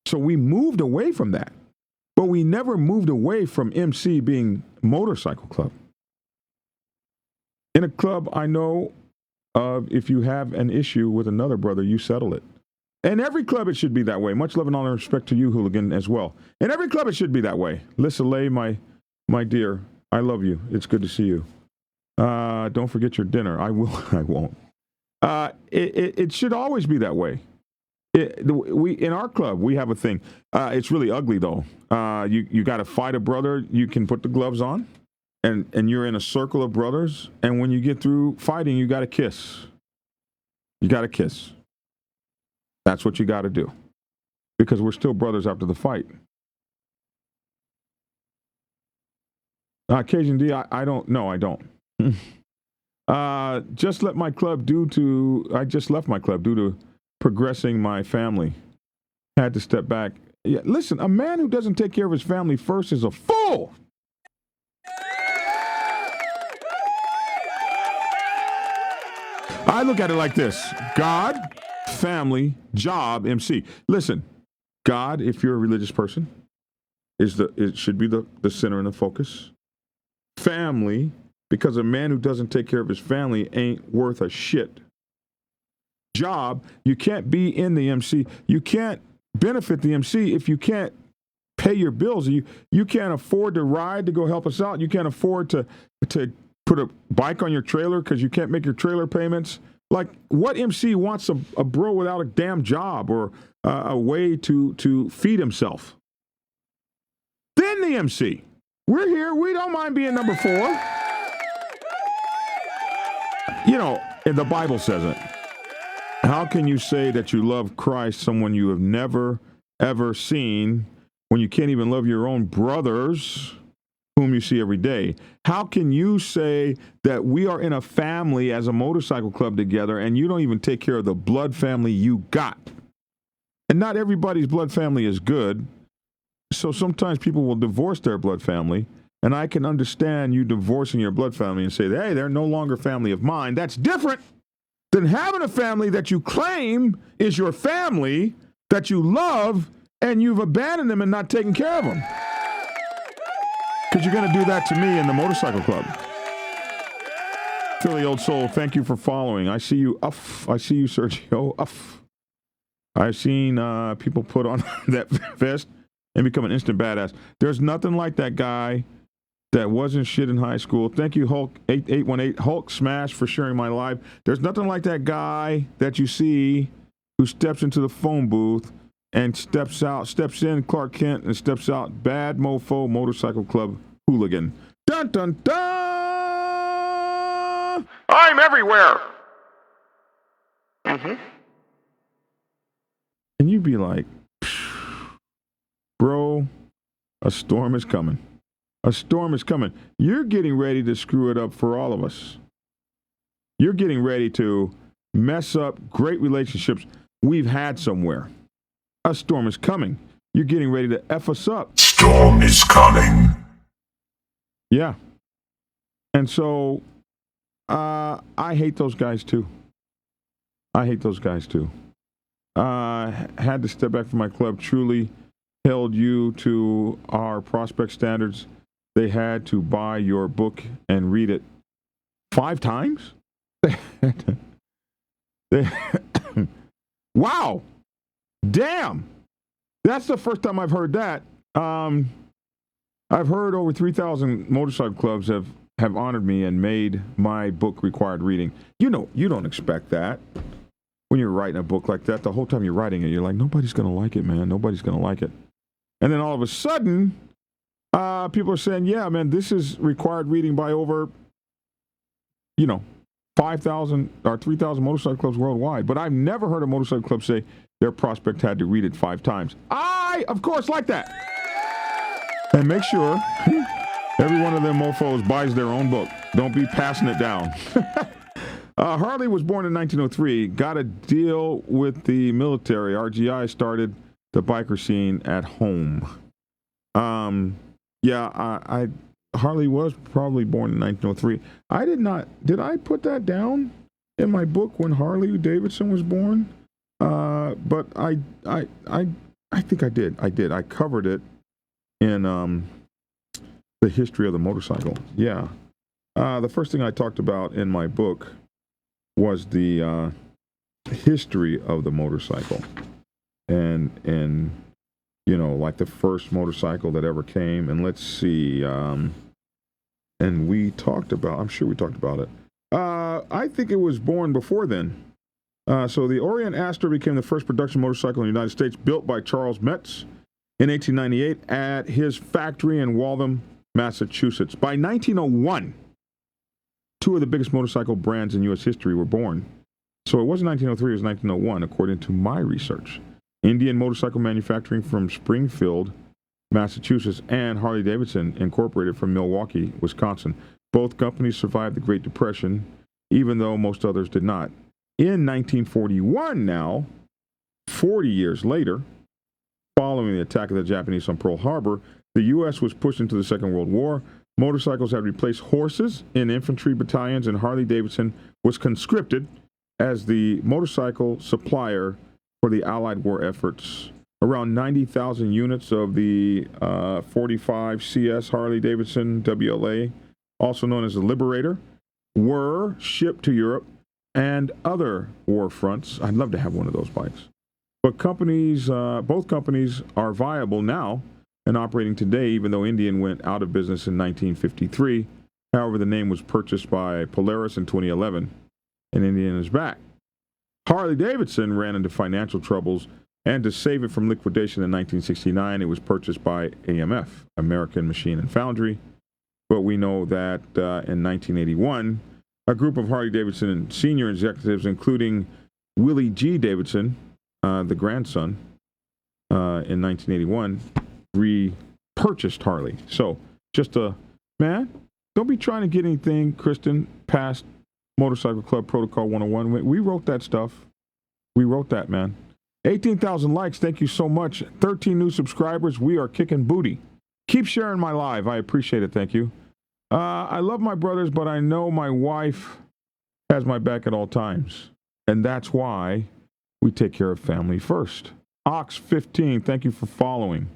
So we moved away from that, but we never moved away from MC being motorcycle club. In a club, I know of, if you have an issue with another brother, you settle it. In every club, it should be that way. Much love and honor and respect to you, Hooligan, as well. In every club, it should be that way. Lissa Lay, my dear, I love you. It's good to see you. Don't forget your dinner. I won't. It should always be that way. In our club, we have a thing. It's really ugly, though. You got to fight a brother. You can put the gloves on, and you're in a circle of brothers. And when you get through fighting, you got to kiss. You got to kiss. That's what you got to do, because we're still brothers after the fight. Cajun D, I don't. No, I don't. Just left my club due to progressing my family. Had to step back. Yeah, listen, a man who doesn't take care of his family first is a fool. I look at it like this: God, family, job, MC. Listen, God, if you're a religious person, it should be the center and the focus. Family, because a man who doesn't take care of his family ain't worth a shit. Job, you can't be in the MC. You can't benefit the MC if you can't pay your bills. You can't afford to ride to go help us out. You can't afford to put a bike on your trailer because you can't make your trailer payments. Like, what MC wants a bro without a damn job or a way to feed himself? Then the MC. We're here. We don't mind being number 4. You know, the Bible says it. How can you say that you love Christ, someone you have never, ever seen, when you can't even love your own brothers whom you see every day? How can you say that we are in a family as a motorcycle club together and you don't even take care of the blood family you got? And not everybody's blood family is good. So sometimes people will divorce their blood family. And I can understand you divorcing your blood family and say, hey, they're no longer family of mine. That's different than having a family that you claim is your family, that you love, and you've abandoned them and not taken care of them. Because you're going to do that to me in the motorcycle club. Philly Old Soul, thank you for following. I see you, I see you, Sergio. I've seen people put on that vest and become an instant badass. There's nothing like that guy that wasn't shit in high school. Thank you, Hulk 8818 Hulk Smash, for sharing my live. There's nothing like that guy that you see who steps into the phone booth and steps in Clark Kent and steps out bad mofo motorcycle club hooligan. Dun dun dun! I'm everywhere. And you'd be like, bro, a storm is coming. A storm is coming. You're getting ready to screw it up for all of us. You're getting ready to mess up great relationships we've had somewhere. A storm is coming. You're getting ready to F us up. Storm is coming. Yeah. And so, I hate those guys too. Had to step back from my club. Truly held you to our prospect standards. They had to buy your book and read it 5 times? Wow. Damn. That's the first time I've heard that. I've heard over 3,000 motorcycle clubs have honored me and made my book required reading. You know, you don't expect that. When you're writing a book like that, the whole time you're writing it, you're like, nobody's going to like it, man. Nobody's going to like it. And then all of a sudden, people are saying, yeah, man, this is required reading by over, 5,000 or 3,000 motorcycle clubs worldwide. But I've never heard a motorcycle club say their prospect had to read it 5 times. I, of course, like that. And make sure every one of them mofos buys their own book. Don't be passing it down. Harley was born in 1903, got a deal with the military. RGI started the biker scene at home. Harley was probably born in 1903. Did I put that down in my book when Harley Davidson was born? But I think I did. I covered it in the history of the motorcycle. Yeah. The first thing I talked about in my book was the history of the motorcycle, and like the first motorcycle that ever came. And let's see, and I'm sure we talked about it. I think it was born before then. So the Orient Astra became the first production motorcycle in the United States, built by Charles Metz in 1898 at his factory in Waltham, Massachusetts. By 1901, 2 of the biggest motorcycle brands in U.S. history were born. So it wasn't 1903, it was 1901, according to my research. Indian Motorcycle Manufacturing from Springfield, Massachusetts, and Harley-Davidson Incorporated from Milwaukee, Wisconsin. Both companies survived the Great Depression, even though most others did not. In 1941 now, 40 years later, following the attack of the Japanese on Pearl Harbor, the U.S. was pushed into the Second World War. Motorcycles had replaced horses in infantry battalions, and Harley-Davidson was conscripted as the motorcycle supplier for the Allied war efforts. Around 90,000 units of the 45 CS Harley-Davidson WLA, also known as the Liberator, were shipped to Europe and other war fronts. I'd love to have one of those bikes. But both companies are viable now and operating today, even though Indian went out of business in 1953. However, the name was purchased by Polaris in 2011, and Indian is back. Harley-Davidson ran into financial troubles, and to save it from liquidation in 1969, it was purchased by AMF, American Machine and Foundry. But we know that in 1981, a group of Harley-Davidson senior executives, including Willie G. Davidson, the grandson, in 1981, repurchased Harley. So just man, don't be trying to get anything, Kristen, past Motorcycle Club Protocol 101. We wrote that stuff. We wrote that, man. 18,000 likes. Thank you so much. 13 new subscribers. We are kicking booty. Keep sharing my live. I appreciate it. Thank you. I love my brothers, but I know my wife has my back at all times. And that's why we take care of family first. Ox15, thank you for following.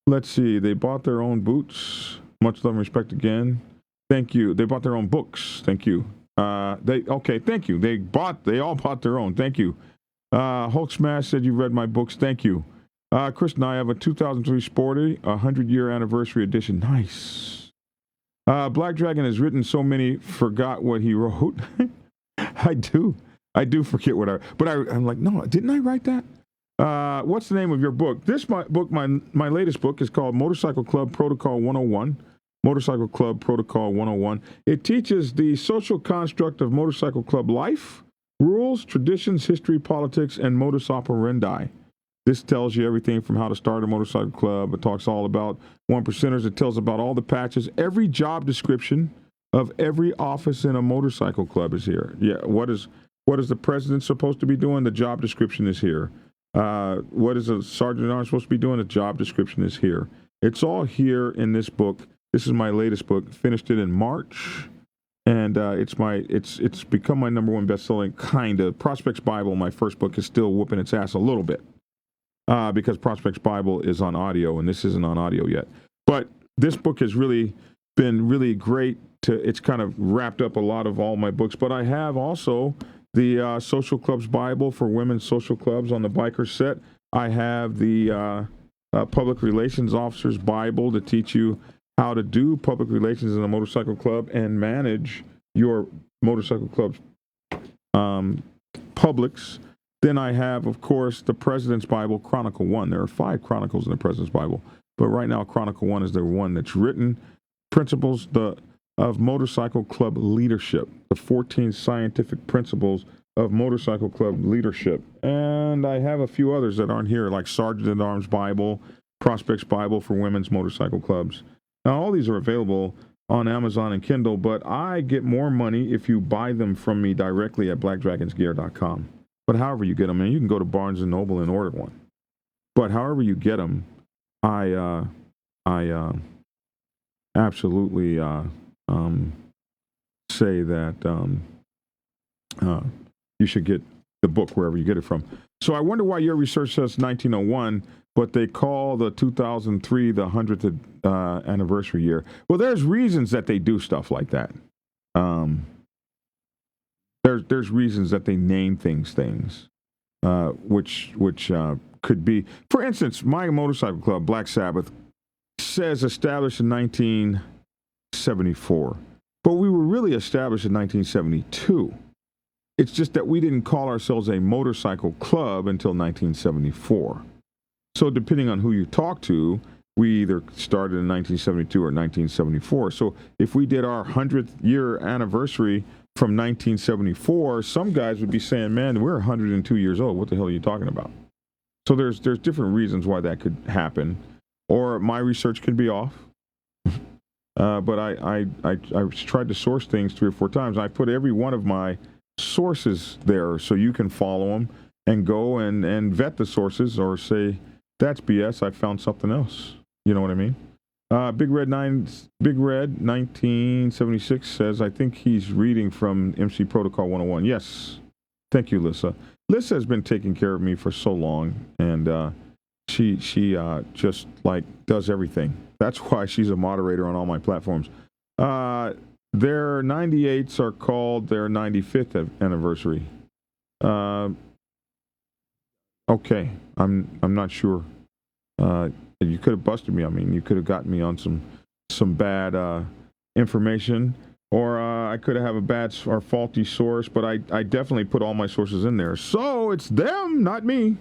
Let's see. They bought their own boots. Much love and respect again. Thank you. They bought their own books. Thank you. Thank you. They all bought their own. Thank you. Hulk Smash said you read my books. Thank you. Chris and I have a 2003 Sporty, 100-year anniversary edition. Nice. Black Dragon has written so many, forgot what he wrote. I do forget I'm like, no, didn't I write that? What's the name of your book? My latest book is called Motorcycle Club Protocol 101. Motorcycle Club Protocol 101. It teaches the social construct of motorcycle club life, rules, traditions, history, politics, and modus operandi. This tells you everything from how to start a motorcycle club. It talks all about one percenters. It tells about all the patches. Every job description of every office in a motorcycle club is here. Yeah, what is the president supposed to be doing? The job description is here. What is a sergeant at arms supposed to be doing? The job description is here. It's all here in this book. This is my latest book. Finished it in March, and it's become my number one best-selling kind of. Prospects Bible, my first book, is still whooping its ass a little bit because Prospects Bible is on audio, and this isn't on audio yet. But this book has really been really great. It's kind of wrapped up a lot of all my books. But I have also the Social Clubs Bible for women's social clubs on the biker set. I have the Public Relations Officer's Bible to teach you how to do public relations in a motorcycle club and manage your motorcycle club's publics. Then I have, of course, the President's Bible, Chronicle 1. There are 5 Chronicles in the President's Bible, but right now Chronicle 1 is the one that's written. Principles of Motorcycle Club Leadership, the 14 scientific principles of motorcycle club leadership. And I have a few others that aren't here, like Sergeant at Arms Bible, Prospects Bible for women's motorcycle clubs. Now, all these are available on Amazon and Kindle, but I get more money if you buy them from me directly at blackdragonsgear.com. But however you get them, and you can go to Barnes & Noble and order one. But however you get them, I absolutely say that you should get the book wherever you get it from. So I wonder why your research says 1901, but they call the 2003 the 100th anniversary year. Well, there's reasons that they do stuff like that. There's reasons that they name things, which could be, for instance, my motorcycle club, Black Sabbath, says established in 1974, but we were really established in 1972. It's just that we didn't call ourselves a motorcycle club until 1974. So depending on who you talk to, we either started in 1972 or 1974. So if we did our 100th year anniversary from 1974, some guys would be saying, man, we're 102 years old. What the hell are you talking about? So there's different reasons why that could happen. Or my research could be off. But I tried to source things 3 or 4 times. I put every one of my sources there so you can follow them and go and vet the sources or say, that's BS, I found something else. You know what I mean? Big Red 1976 says, I think he's reading from MC Protocol 101. Yes. Thank you, Lissa. Lissa has been taking care of me for so long, and she just like does everything. That's why she's a moderator on all my platforms. Their 98s are called their 95th anniversary. Okay, I'm not sure. You could have busted me. I mean, you could have gotten me on some bad information, or I could have a bad or faulty source. But I definitely put all my sources in there, so it's them, not me.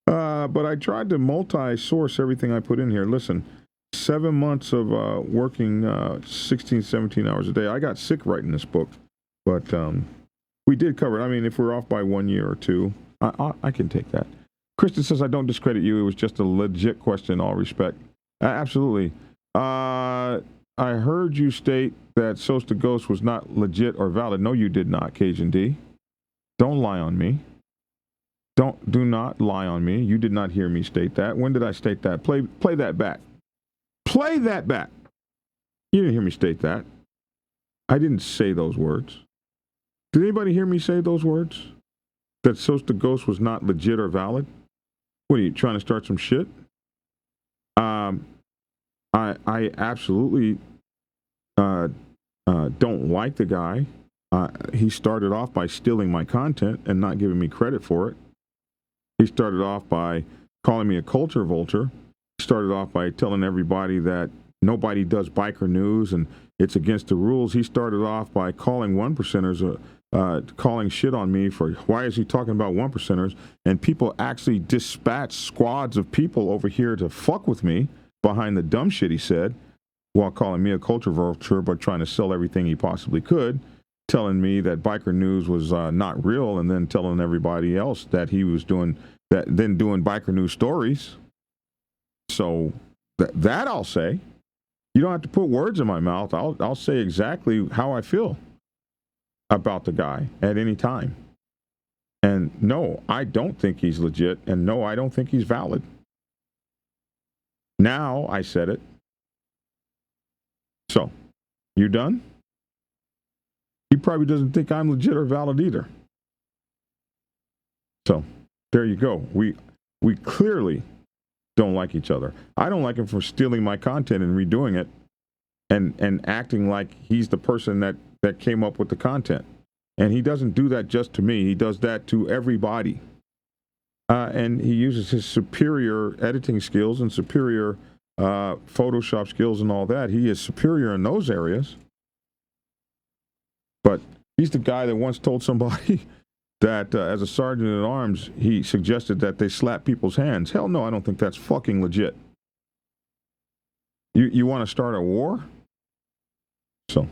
But I tried to multi-source everything I put in here. Listen, 7 months of working 16, 17 hours a day. I got sick writing this book. But we did cover it. I mean, if we're off by 1 year or two, I can take that. Kristen says, I don't discredit you. It was just a legit question, all respect. Absolutely. I heard you state that Sos the Ghost was not legit or valid. No, you did not, Cajun D. Don't lie on me. Do not lie on me. You did not hear me state that. When did I state that? Play that back. Play that back. You didn't hear me state that. I didn't say those words. Did anybody hear me say those words? That Sos the Ghost was not legit or valid? What are you trying to start some shit? I absolutely don't like the guy. He started off by stealing my content and not giving me credit for it. He started off by calling me a culture vulture. He started off by telling everybody that nobody does biker news and it's against the rules. He started off by calling one percenters, calling shit on me for why is he talking about one percenters? And people actually dispatched squads of people over here to fuck with me behind the dumb shit he said, while calling me a culture vulture, but trying to sell everything he possibly could, telling me that biker news was not real, and then telling everybody else that he was doing that, then doing biker news stories. So that I'll say. You don't have to put words in my mouth. I'll say exactly how I feel about the guy at any time. And no, I don't think he's legit, and no, I don't think he's valid. Now I said it. So, you done? He probably doesn't think I'm legit or valid either. So, there you go. We clearly don't like each other. I don't like him for stealing my content and redoing it and acting like he's the person that came up with the content. And he doesn't do that just to me. He does that to everybody. And he uses his superior editing skills and superior Photoshop skills and all that. He is superior in those areas. But he's the guy that once told somebody that as a sergeant at arms, he suggested that they slap people's hands. Hell no, I don't think that's fucking legit. You want to start a war? So,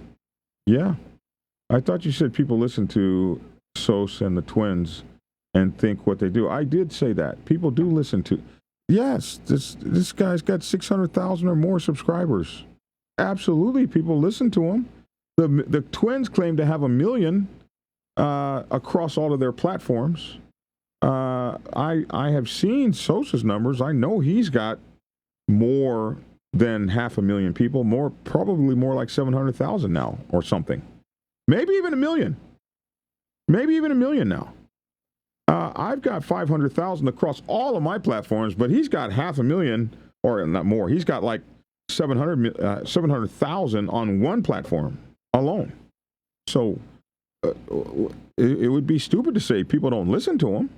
yeah. I thought you said people listen to Sos and the twins and think what they do. I did say that. People do listen to. Yes, this guy's got 600,000 or more subscribers. Absolutely, people listen to him. The twins claim to have 1 million across all of their platforms. I have seen Sosa's numbers. I know he's got more than 500,000 people. Probably more like 700,000 now or something. Maybe even 1 million. Maybe even 1 million now. I've got 500,000 across all of my platforms, but he's got 500,000 or not more. He's got like 700,000 on one platform alone. So it would be stupid to say people don't listen to him.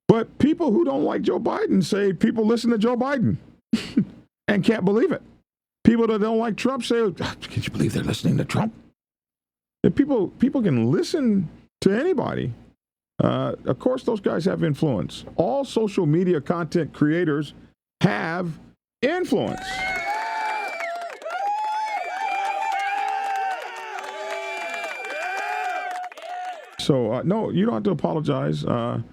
But people who don't like Joe Biden say people listen to Joe Biden and can't believe it. People that don't like Trump say, can you believe they're listening to Trump? And people can listen to anybody. Of course, those guys have influence. All social media content creators have influence. So, no, you don't have to apologize. I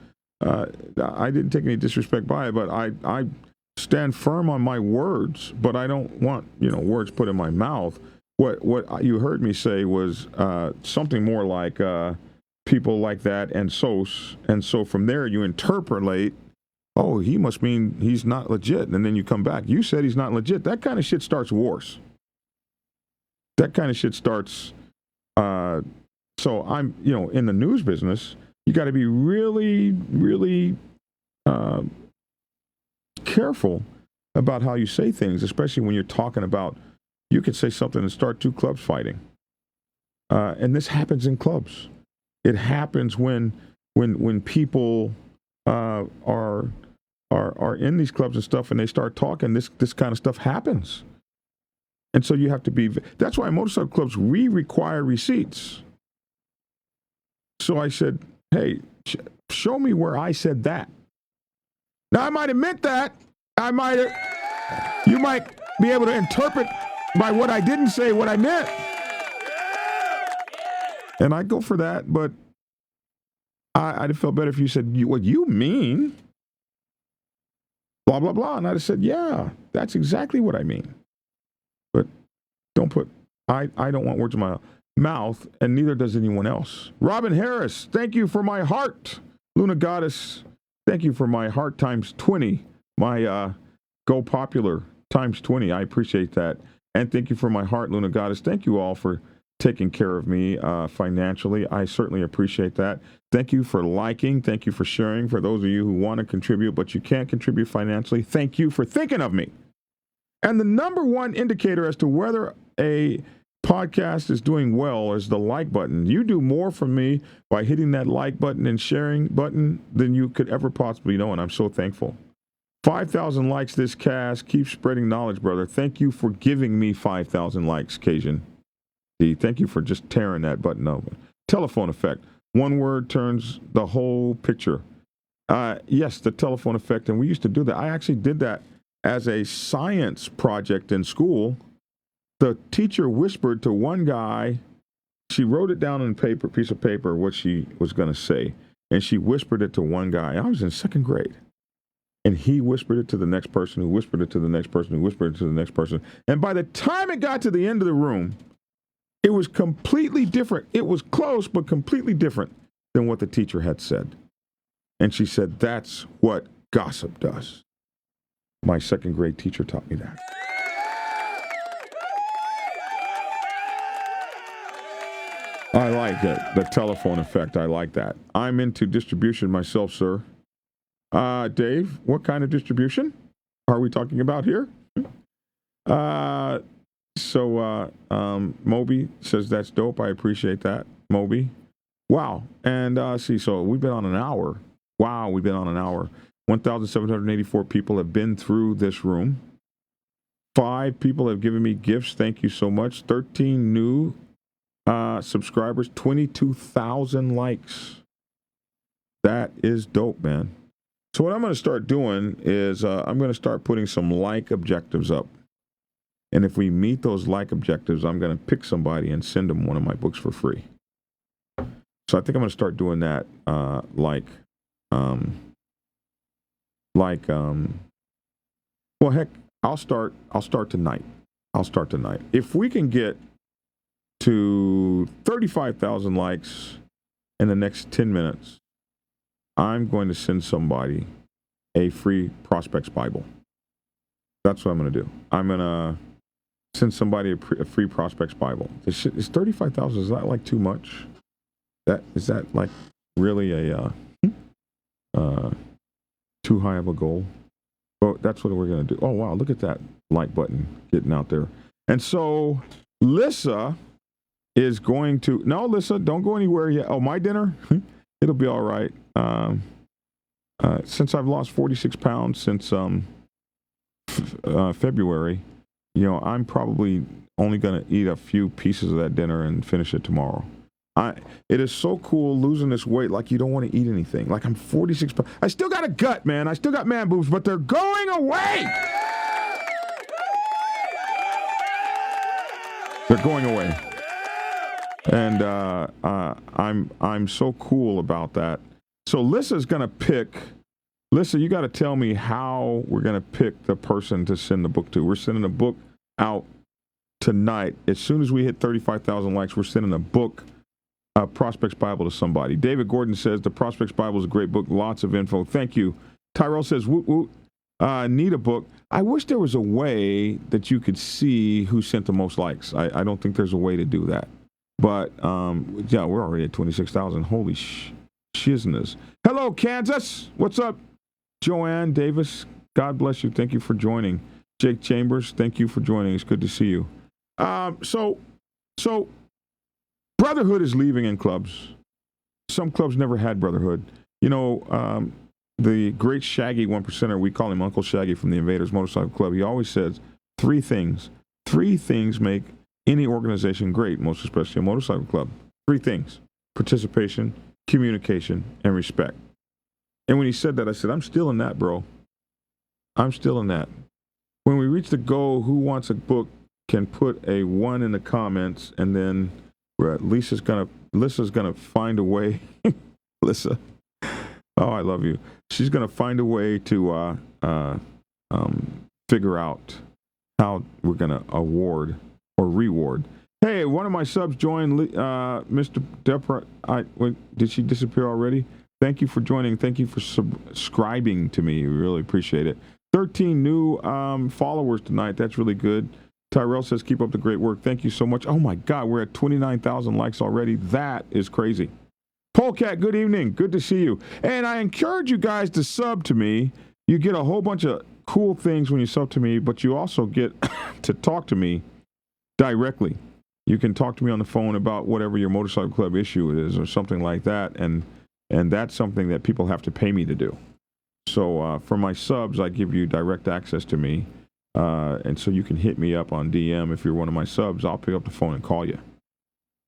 didn't take any disrespect by it, but I stand firm on my words, but I don't want, words put in my mouth. What you heard me say was something more like people like that and Sos, and so from there you interpolate, oh, he must mean he's not legit, and then you come back. You said he's not legit. That kind of shit starts wars. That kind of shit starts. So I'm, in the news business, you got to be really, really careful about how you say things, especially when you're talking about. You could say something and start two clubs fighting, and this happens in clubs. It happens when people are in these clubs and stuff, and they start talking. This kind of stuff happens, and so you have to be. That's why motorcycle clubs require receipts. So I said, "Hey, show me where I said that." Now I might have meant that. You might be able to interpret by what I didn't say what I meant. And I'd go for that, but I'd have felt better if you said, what you mean? Blah, blah, blah. And I'd have said, yeah, that's exactly what I mean. But don't put, I don't want words in my mouth, and neither does anyone else. Robin Harris, thank you for my heart. Luna Goddess, thank you for my heart times 20. My Go Popular times 20. I appreciate that. And thank you for my heart, Luna Goddess. Thank you all for taking care of me financially. I certainly appreciate that. Thank you for liking. Thank you for sharing. For those of you who want to contribute, but you can't contribute financially, thank you for thinking of me. And the number one indicator as to whether a podcast is doing well is the like button. You do more for me by hitting that like button and sharing button than you could ever possibly know, and I'm so thankful. 5,000 likes this cast. Keep spreading knowledge, brother. Thank you for giving me 5,000 likes, Cajun. Thank you for just tearing that button open. Telephone effect. One word turns the whole picture. Yes, the telephone effect. And we used to do that. I actually did that as a science project in school. The teacher whispered to one guy. She wrote it down on paper, piece of paper, what she was going to say. And she whispered it to one guy. I was in second grade. And he whispered it to the next person, who whispered it to the next person, who whispered it to the next person. And by the time it got to the end of the room, it was completely different. It was close, but completely different than what the teacher had said. And she said, that's what gossip does. My second grade teacher taught me that. I like it. The telephone effect. I like that. I'm into distribution myself, sir. Dave, what kind of distribution are we talking about here? Moby says that's dope. I appreciate that, Moby. Wow. And so we've been on an hour. Wow, we've been on an hour. 1,784 people have been through this room. 5 people have given me gifts. Thank you so much. 13 new subscribers. 22,000 likes. That is dope, man. So what I'm going to start doing is I'm going to start putting some like objectives up. And if we meet those like objectives, I'm going to pick somebody and send them one of my books for free. So I think I'm going to start doing that well, heck, I'll start tonight. If we can get to 35,000 likes in the next 10 minutes, I'm going to send somebody a free Prospects Bible. That's what I'm going to do. I'm going to send somebody a free Prospects Bible. Is 35,000, is that like too much? Is that like really a too high of a goal? Well, that's what we're going to do. Oh, wow, look at that like button getting out there. And so Lissa is going to, no, Lissa, don't go anywhere yet. Oh, my dinner? It'll be all right. Since I've lost 46 pounds since February, I'm probably only going to eat a few pieces of that dinner and finish it tomorrow. It is so cool losing this weight like you don't want to eat anything. Like I'm 46 pounds. I still got a gut, man. I still got man boobs, but they're going away. They're going away. And I'm so cool about that. So Lissa's going to pick. Lissa, you got to tell me how we're going to pick the person to send the book to. We're sending a book out tonight. As soon as we hit 35,000 likes, we're sending a book, Prospects Bible, to somebody. David Gordon says the Prospects Bible is a great book. Lots of info. Thank you. Tyrell says, woot, woot. Need a book. I wish there was a way that you could see who sent the most likes. I don't think there's a way to do that. But, yeah, we're already at 26,000. Holy shizness. Hello, Kansas. What's up? Joanne Davis, God bless you. Thank you for joining. Jake Chambers, thank you for joining. It's good to see you. So Brotherhood is leaving in clubs. Some clubs never had Brotherhood. The great Shaggy 1%er, we call him Uncle Shaggy from the Invaders Motorcycle Club. He always says 3 things. 3 things make any organization great, most especially a motorcycle club. 3 things: participation, communication, and respect. And when he said that, I said, I'm still in that, bro. I'm still in that. When we reach the goal, who wants a book can put a 1 in the comments, and then Lisa's going to Lissa's gonna find a way. Lissa, oh, I love you. She's gonna find a way to figure out how we're gonna award or reward. Hey, one of my subs joined, Mr. Depra. Did she disappear already? Thank you for joining. Thank you for subscribing to me. We really appreciate it. 13 new followers tonight. That's really good. Tyrell says, keep up the great work. Thank you so much. Oh my God, we're at 29,000 likes already. That is crazy. Polecat, good evening. Good to see you. And I encourage you guys to sub to me. You get a whole bunch of cool things when you sub to me, but you also get to talk to me directly. You can talk to me on the phone about whatever your motorcycle club issue is or something like that. And that's something that people have to pay me to do. So for my subs, I give you direct access to me. And so you can hit me up on DM. If you're one of my subs, I'll pick up the phone and call you.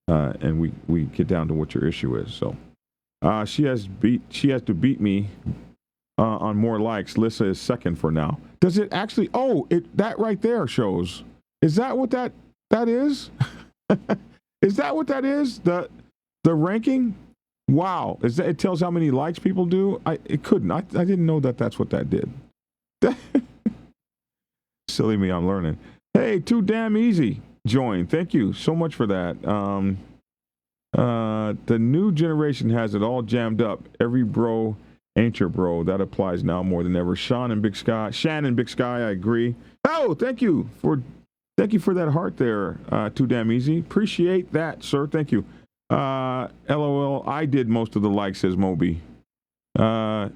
And we get down to what your issue is. So she has to beat me on more likes. Lissa is second for now. Does it actually? Oh, that right there shows. Is that what that is? Is that what that is? The ranking? Wow. It tells how many likes people do? It couldn't. I didn't know that's what that did. Silly me, I'm learning. Hey, Too Damn Easy join. Thank you so much for that. The new generation has it all jammed up. Every bro ain't your bro. That applies now more than ever. Shannon Big Sky, I agree. Oh, thank you for that heart there, Too Damn Easy. Appreciate that, sir. Thank you. LOL, I did most of the likes, says Moby. I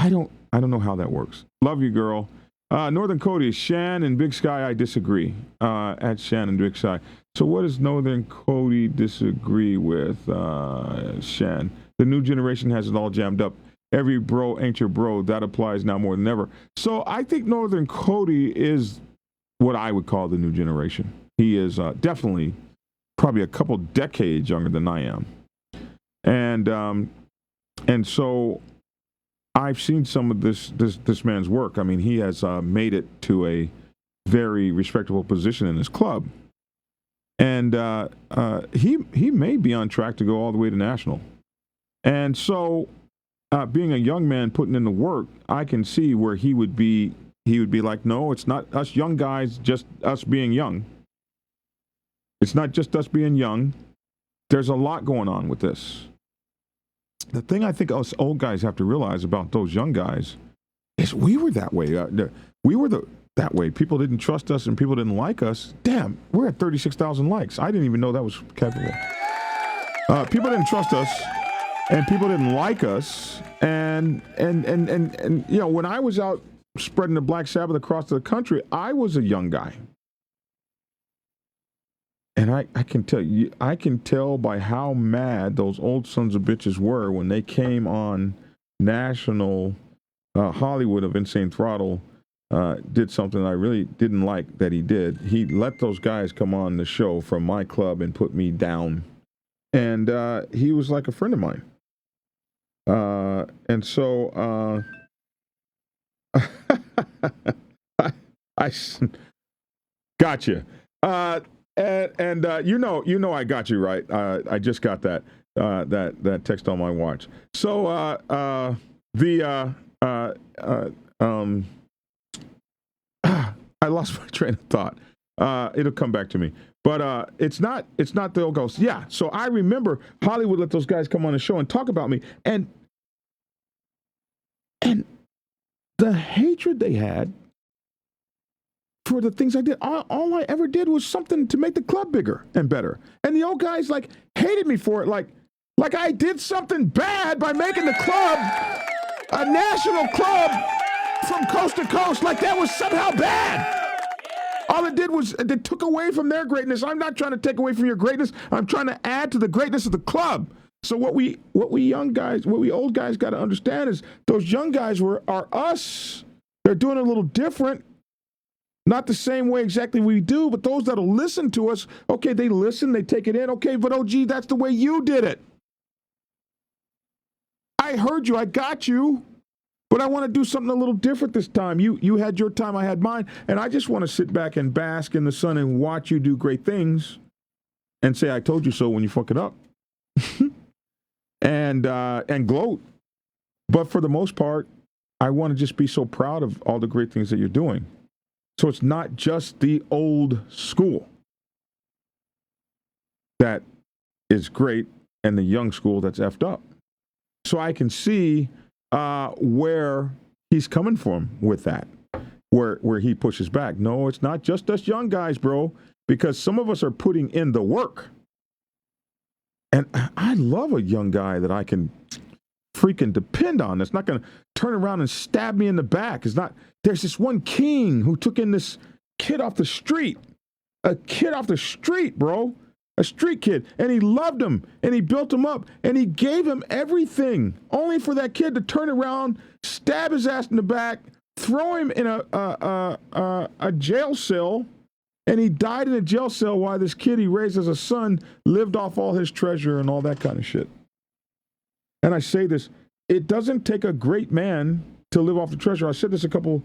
don't know how that works. Love you, girl. Northern Cody, Shan and Big Sky, I disagree. At Shan and Big Sky. So what does Northern Cody disagree with, Shan? The new generation has it all jammed up. Every bro ain't your bro. That applies now more than ever. So I think Northern Cody is what I would call the new generation. He is definitely probably a couple decades younger than I am. And so I've seen some of this man's work. I mean, he has made it to a very respectable position in his club. And he may be on track to go all the way to national. And so being a young man putting in the work, I can see where he would be like, no, it's not us young guys, just us being young. It's not just us being young. There's a lot going on with this. The thing I think us old guys have to realize about those young guys is we were that way. We were that way. People didn't trust us and people didn't like us. Damn, we're at 36,000 likes. I didn't even know that was capable. People didn't trust us and people didn't like us. And you know, when I was out spreading the Black Sabbath across the country, I was a young guy. And I can tell by how mad those old sons of bitches were when they came on national Hollywood of Insane Throttle, did something I really didn't like that he did. He let those guys come on the show from my club and put me down. And he was like a friend of mine. And so I gotcha. And you know I got you right. I just got that text on my watch. So I lost my train of thought. It'll come back to me. But it's not the old ghost. Yeah. So I remember Hollywood let those guys come on the show and talk about me, and the hatred they had for the things I did. All I ever did was something to make the club bigger and better. And the old guys like hated me for it. Like I did something bad by making the club a national club from coast to coast. Like that was somehow bad. All it did was it took away from their greatness. I'm not trying to take away from your greatness. I'm trying to add to the greatness of the club. So what we old guys got to understand is those young guys are us. They're doing it a little different. Not the same way exactly we do, but those that'll listen to us, okay, they listen, they take it in. Okay, but OG, that's the way you did it. I heard you, I got you, but I want to do something a little different this time. You had your time, I had mine, and I just want to sit back and bask in the sun and watch you do great things and say, I told you so when you fuck it up. and gloat. But for the most part, I want to just be so proud of all the great things that you're doing. So it's not just the old school that is great and the young school that's effed up. So I can see where he's coming from with that, where he pushes back. No, it's not just us young guys, bro, because some of us are putting in the work. And I love a young guy that I can freaking depend on. That's not going to turn around and stab me in the back. It's not. There's this one king who took in this kid off the street, a kid off the street, bro, a street kid, and he loved him and he built him up and he gave him everything, only for that kid to turn around, stab his ass in the back, throw him in a jail cell, and he died in a jail cell while this kid he raised as a son lived off all his treasure and all that kind of shit. And I say this, it doesn't take a great man to live off the treasure. I said this a couple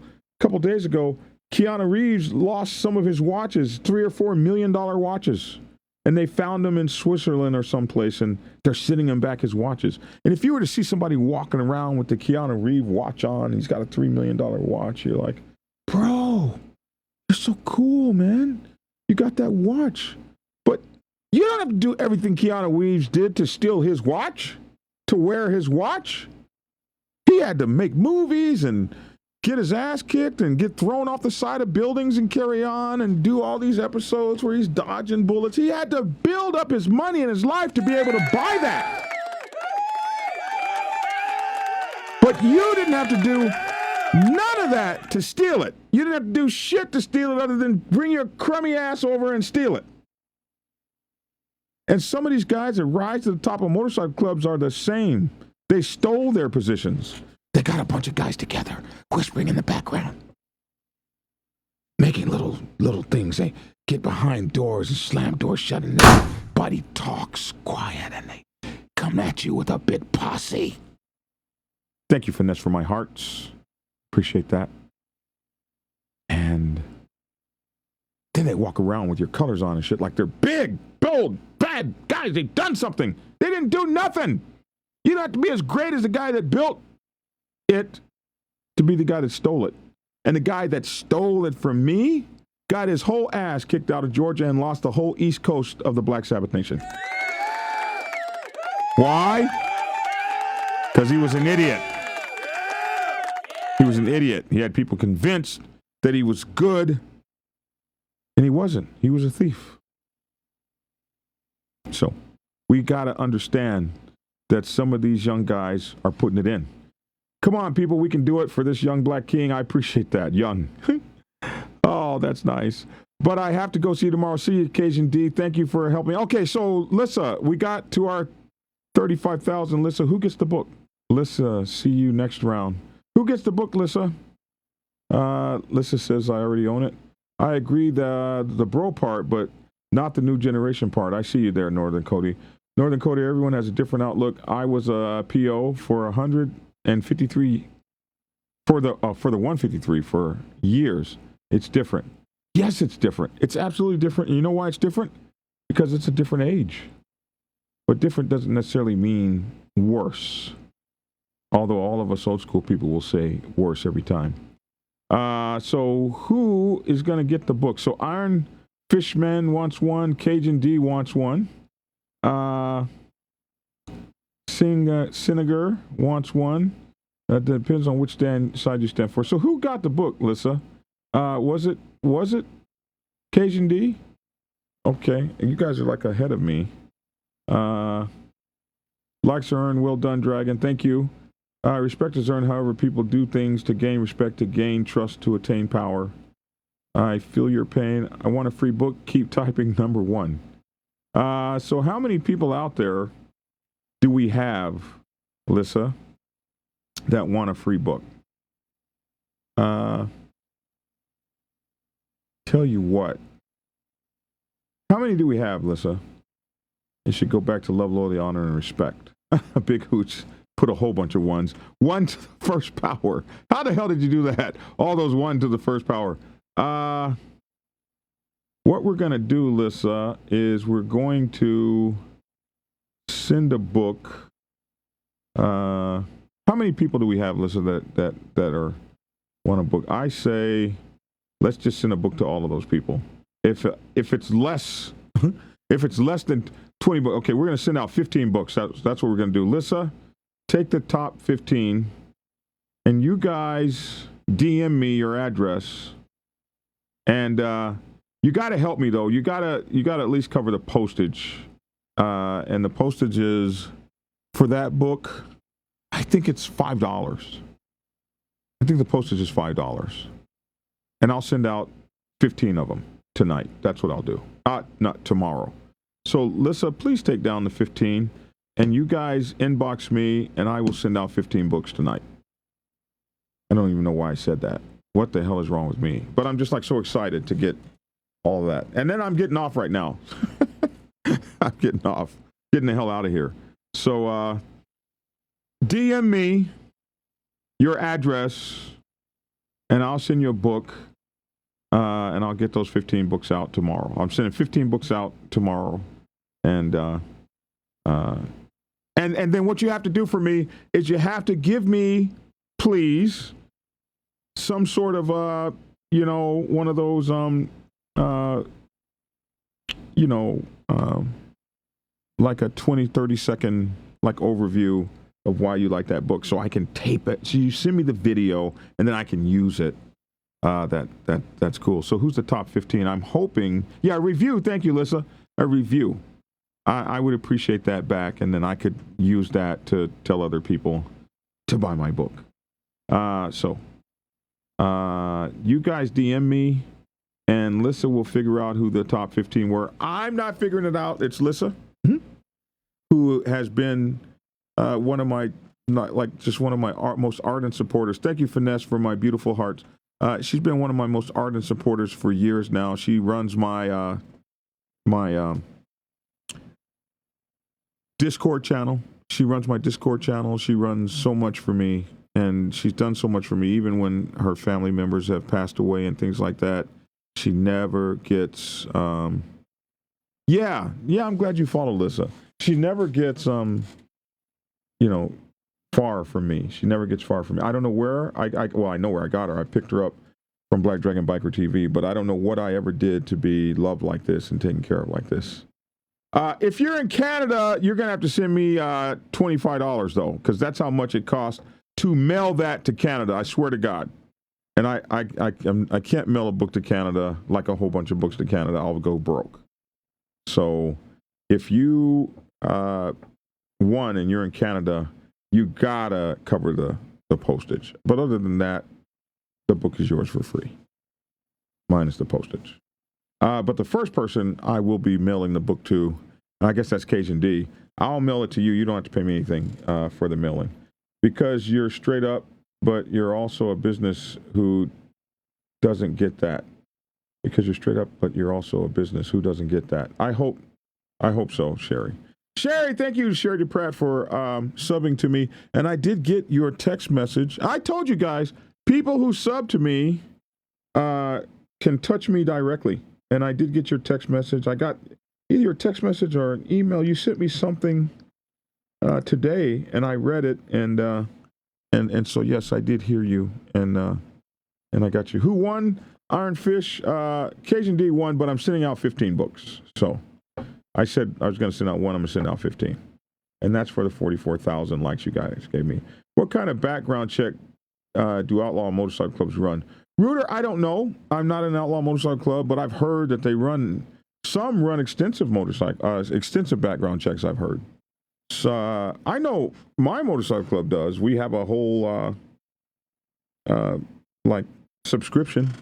days ago. Keanu Reeves lost some of his watches, $3 or $4 million watches. And they found them in Switzerland or someplace, and they're sending him back his watches. And if you were to see somebody walking around with the Keanu Reeves watch on, he's got a $3 million watch, you're like, bro, you're so cool, man. You got that watch. But you don't have to do everything Keanu Reeves did to steal his watch, to wear his watch. He had to make movies and get his ass kicked and get thrown off the side of buildings and carry on and do all these episodes where he's dodging bullets. He had to build up his money in his life to be able to buy that. But you didn't have to do none of that to steal it. You didn't have to do shit to steal it other than bring your crummy ass over and steal it. And some of these guys that rise to the top of motorcycle clubs are the same. They stole their positions. They got a bunch of guys together, whispering in the background, making little things. They get behind doors and slam doors shut, and everybody talks quiet, and they come at you with a bit posse. Thank you, Finesse, for my hearts. Appreciate that. And then they walk around with your colors on and shit like they're big, bold, bad guys. They've done something. They didn't do nothing. You don't have to be as great as the guy that built it to be the guy that stole it. And the guy that stole it from me got his whole ass kicked out of Georgia and lost the whole East Coast of the Black Sabbath Nation. Why? Because he was an idiot. He was an idiot. He had people convinced that he was good, and he wasn't. He was a thief. So we got to understand that some of these young guys are putting it in. Come on, people, we can do it for this young black king. I appreciate that. Young. Oh, that's nice. But I have to go see you tomorrow. See you, Cajun D. Thank you for helping. Okay, so Lissa, we got to our 35,000. Lissa, who gets the book? Lissa, see you next round. Who gets the book, Lissa? Lissa says, I already own it. I agree the bro part, but not the new generation part. I see you there, Northern Cody. Northern Cody, everyone has a different outlook. I was a PO for 153 for the 153 for years. It's different. Yes, it's different. It's absolutely different. And you know why it's different? Because it's a different age. But different doesn't necessarily mean worse. Although all of us old school people will say worse every time. So who is going to get the book? So Iron Fishman wants one. Cajun D wants one. Siniger wants one. That depends on which side you stand for. So who got the book, Lissa? Was it Cajun D? Okay, you guys are like ahead of me. Likes are earned. Well done, Dragon. Thank you. Respect is earned, however, people do things to gain respect, to gain trust, to attain power. I feel your pain. I want a free book. Keep typing number 1. So how many people out there do we have, Lissa, that want a free book? Tell you what. How many do we have, Lissa? It should go back to love, loyalty, honor, and respect. Big Hooch put a whole bunch of ones. 1 to the first power. How the hell did you do that? All those 1 to the first power. What we're going to do, Lissa, is we're going to send a book. How many people do we have, Lisa, that are want a book? I say, let's just send a book to all of those people. If it's less, if it's less than 20 books, okay, we're going to send out 15 books. That's what we're going to do. Lisa, take the top 15, and you guys DM me your address. And you got to help me though. You got to at least cover the postage. And the postage is for that book. I think it's $5. I think the postage is $5, and I'll send out 15 of them tonight. That's what I'll do. Not tomorrow. So Lisa, please take down the 15, and you guys inbox me, and I will send out 15 books tonight. I don't even know why I said that. What the hell is wrong with me? But I'm just like so excited to get all of that. And then I'm getting off right now. I'm getting off. Getting the hell out of here. So DM me your address, and I'll send you a book, and I'll get those 15 books out tomorrow. I'm sending 15 books out tomorrow. And then what you have to do for me is you have to give me, please, some sort of one of those like a 20-30 second like overview of why you like that book, so I can tape it. So you send me the video, and then I can use it. That's cool. So who's the top 15? I'm hoping, a review. Thank you, Lisa. A review. I would appreciate that back, and then I could use that to tell other people to buy my book. So you guys DM me, and Lisa will figure out who the top 15 were. I'm not figuring it out. It's Lisa, who has been one of my most ardent supporters. Thank you, Finesse, for my beautiful heart. She's been one of my most ardent supporters for years now. She runs my Discord channel. She runs my Discord channel. She runs so much for me, and she's done so much for me, even when her family members have passed away and things like that. She never gets I'm glad you followed Lisa. She never gets far from me. She never gets far from me. I don't know where I know where I got her. I picked her up from Black Dragon Biker TV, but I don't know what I ever did to be loved like this and taken care of like this. If you're in Canada, you're gonna have to send me $25 though, because that's how much it costs to mail that to Canada. I swear to God. And I can't mail a book to Canada, like a whole bunch of books to Canada. I'll go broke. So if you won and you're in Canada, you gotta cover the postage. But other than that, the book is yours for free, minus the postage. But the first person I will be mailing the book to, I guess that's Cajun D. I'll mail it to you. You don't have to pay me anything for the mailing, because you're straight up, but you're also a business who doesn't get that. Because you're straight up, but you're also a business who doesn't get that. I hope so, Sherry. Sherry, thank you, Sherry DePratt, for subbing to me. And I did get your text message. I told you guys, people who sub to me can touch me directly. And I did get your text message. I got either your text message or an email. You sent me something today, and I read it. And so, yes, I did hear you. And I got you. Who won? Ironfish. Cajun D won, but I'm sending out 15 books. So I said I was going to send out one. I'm going to send out 15. And that's for the 44,000 likes you guys gave me. What kind of background check do outlaw motorcycle clubs run? Reuter, I don't know. I'm not an outlaw motorcycle club, but I've heard that some run extensive background checks, I've heard. So I know my motorcycle club does. We have a whole subscription.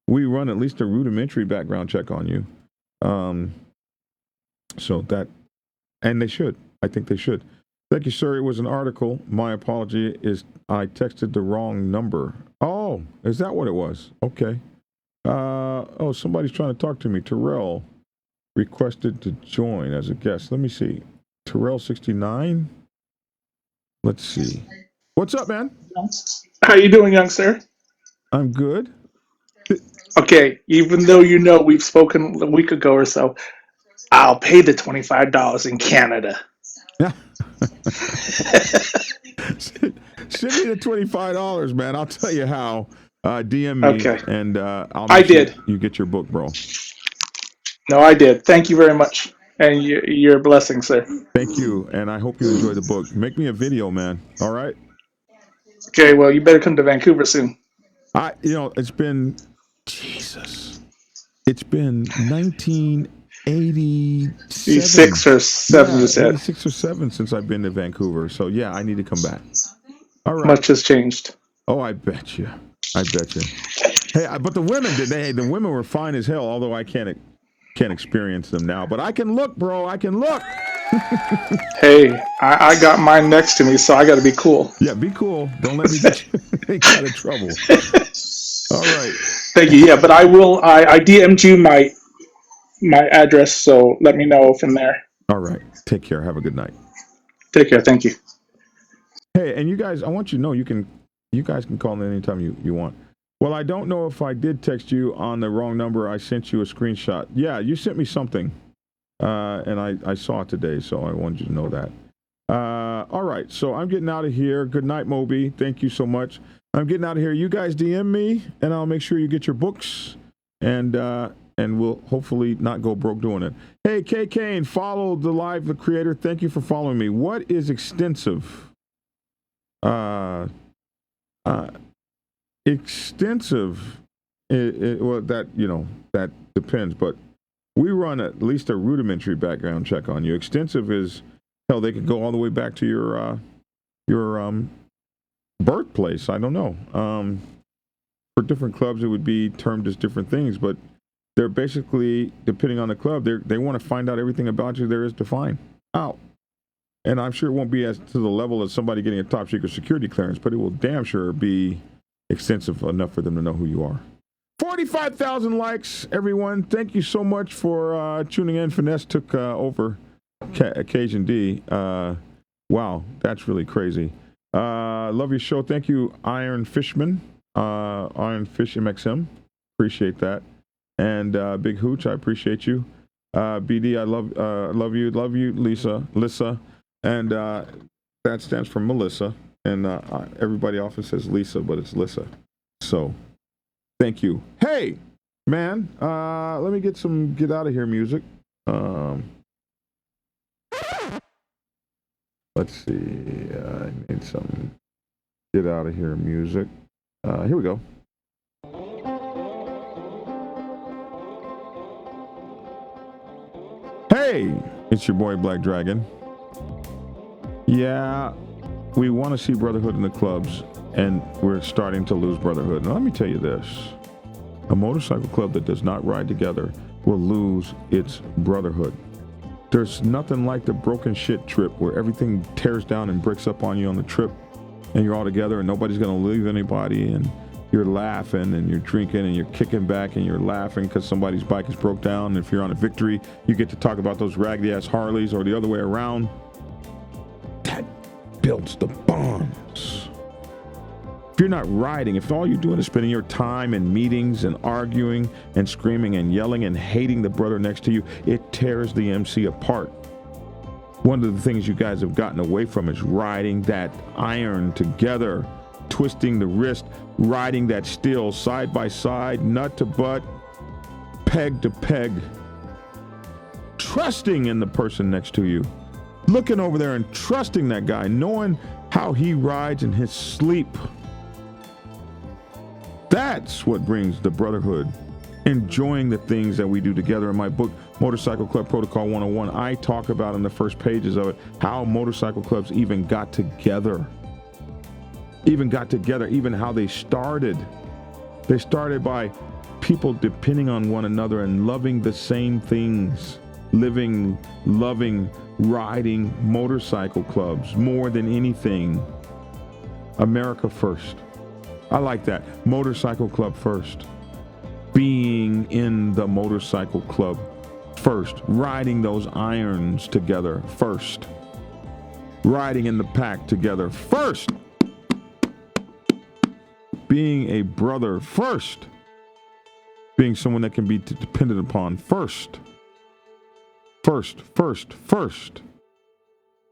We run at least a rudimentary background check on you. And they should. I think they should. Thank you, sir. It was an article. My apology is I texted the wrong number. Oh, is that what it was? Okay. Somebody's trying to talk to me. Terrell requested to join as a guest. Let me see. Terrell 69. Let's see. What's up, man? How you doing, young sir? I'm good. Okay, even though we've spoken a week ago or so, I'll pay the $25 in Canada. Send me the $25, man. I'll tell you how. DM me, Okay. and I'll I make sure did. you get your book, bro. No, I did. Thank you very much. And you're a blessing, sir. Thank you, and I hope you enjoy the book. Make me a video, man. All right. Okay, well, you better come to Vancouver soon. It's been Jesus. It's been 1987. 6 or 7, Yeah, you said. 86 or 7 since I've been to Vancouver. So yeah, I need to come back. All right. Much has changed. Oh, I bet you. I bet you. Hey, but the women the women were fine as hell. Although I can't experience them now, but I can look, bro. I can look. Hey, I got mine next to me, so I got to be cool. Yeah, be cool. Don't let me get you out of trouble. All right. Thank you. Yeah, but I will. I DM'd you my address, so let me know from there. All right. Take care. Have a good night. Take care. Thank you. Hey, and you guys, I want you to know you guys can call in anytime you want. Well, I don't know if I did text you on the wrong number. I sent you a screenshot. Yeah, you sent me something, and I saw it today, so I wanted you to know that. All right, so I'm getting out of here. Good night, Moby. Thank you so much. I'm getting out of here. You guys DM me, and I'll make sure you get your books, and we'll hopefully not go broke doing it. Hey, K. Kane, follow the creator. Thank you for following me. What is extensive? Extensive. Well, that depends, but we run at least a rudimentary background check on you. Extensive is hell. They could go all the way back to your birthplace. I don't know. For different clubs, it would be termed as different things, but they're basically, depending on the club, they want to find out everything about you there is to find out. And I'm sure it won't be as to the level of somebody getting a top secret security clearance, but it will damn sure be extensive enough for them to know who you are. 45,000 likes, everyone. Thank you so much for tuning in. Finesse took over Occasion D. Wow, that's really crazy. Love your show. Thank you, Iron Fishman, Iron Fish MXM. Appreciate that. And Big Hooch, I appreciate you. BD, I love you, Lisa. And that stands for Melissa. And everybody often says Lisa, but it's Lissa. So, thank you. Hey, man, let me get some get out of here music. Let's see. I need some get out of here music. Here we go. Hey, it's your boy Black Dragon. Yeah, we want to see Brotherhood in the clubs, and we're starting to lose Brotherhood. Now, let me tell you this. A motorcycle club that does not ride together will lose its Brotherhood. There's nothing like the broken shit trip where everything tears down and breaks up on you on the trip, and you're all together and nobody's going to leave anybody, and you're laughing and you're drinking and you're kicking back and you're laughing because somebody's bike is broke down. And if you're on a victory, you get to talk about those raggedy ass Harleys or the other way around. That builds the bonds. If you're not riding, if all you're doing is spending your time in meetings and arguing and screaming and yelling and hating the brother next to you, it tears the MC apart. One of the things you guys have gotten away from is riding that iron together, twisting the wrist, riding that steel side by side, nut to butt, peg to peg, trusting in the person next to you, looking over there and trusting that guy, knowing how he rides in his sleep. That's what brings the Brotherhood. Enjoying the things that we do together. In my book, Motorcycle Club Protocol 101, I talk about in the first pages of it how motorcycle clubs even got together. Even how they started. They started by people depending on one another and loving the same things. Living, loving, riding motorcycle clubs more than anything. America first. I like that. Motorcycle club first. Being in the motorcycle club first. Riding those irons together first. Riding in the pack together first. Being a brother first. Being someone that can be depended upon first. First.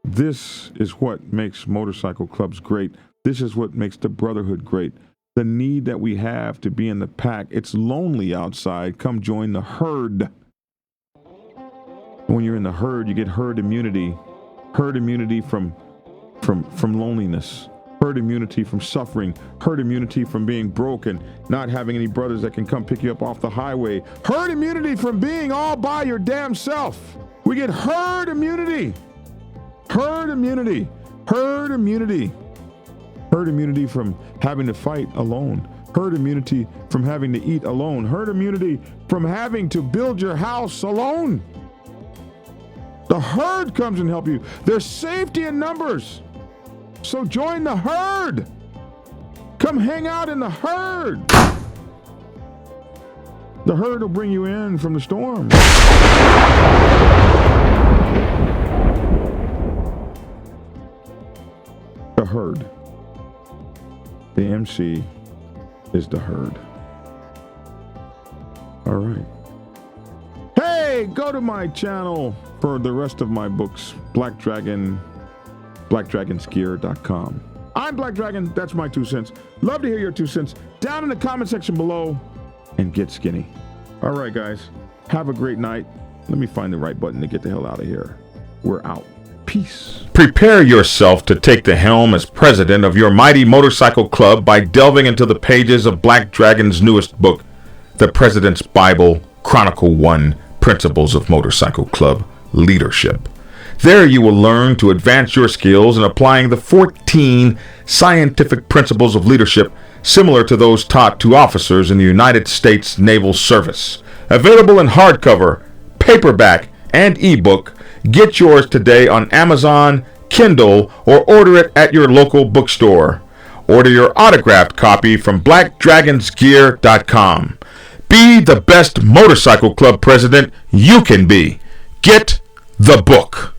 This is what makes motorcycle clubs great. This is what makes the Brotherhood great. The need that we have to be in the pack. It's lonely outside. Come join the herd. When you're in the herd, you get herd immunity. Herd immunity from loneliness. Herd immunity from suffering. Herd immunity from being broken, not having any brothers that can come pick you up off the highway. Herd immunity from being all by your damn self. We get herd immunity. Herd immunity. Herd immunity. Herd immunity from having to fight alone. Herd immunity from having to eat alone. Herd immunity from having to build your house alone. The herd comes and help you. There's safety in numbers. So join the herd. Come hang out in the herd. The herd will bring you in from the storm. The herd. The MC is the herd. All right. Hey, go to my channel for the rest of my books. Black Dragon, blackdragonskier.com. I'm Black Dragon. That's my 2 cents. Love to hear your 2 cents down in the comment section below, and get skinny. All right, guys. Have a great night. Let me find the right button to get the hell out of here. We're out. Peace. Prepare yourself to take the helm as president of your mighty motorcycle club by delving into the pages of Black Dragon's newest book, The President's Bible, Chronicle 1, Principles of Motorcycle Club Leadership. There you will learn to advance your skills in applying the 14 scientific principles of leadership similar to those taught to officers in the United States Naval Service. Available in hardcover, paperback, and ebook. Get yours today on Amazon, Kindle, or order it at your local bookstore. Order your autographed copy from blackdragonsgear.com. Be the best motorcycle club president you can be. Get the book.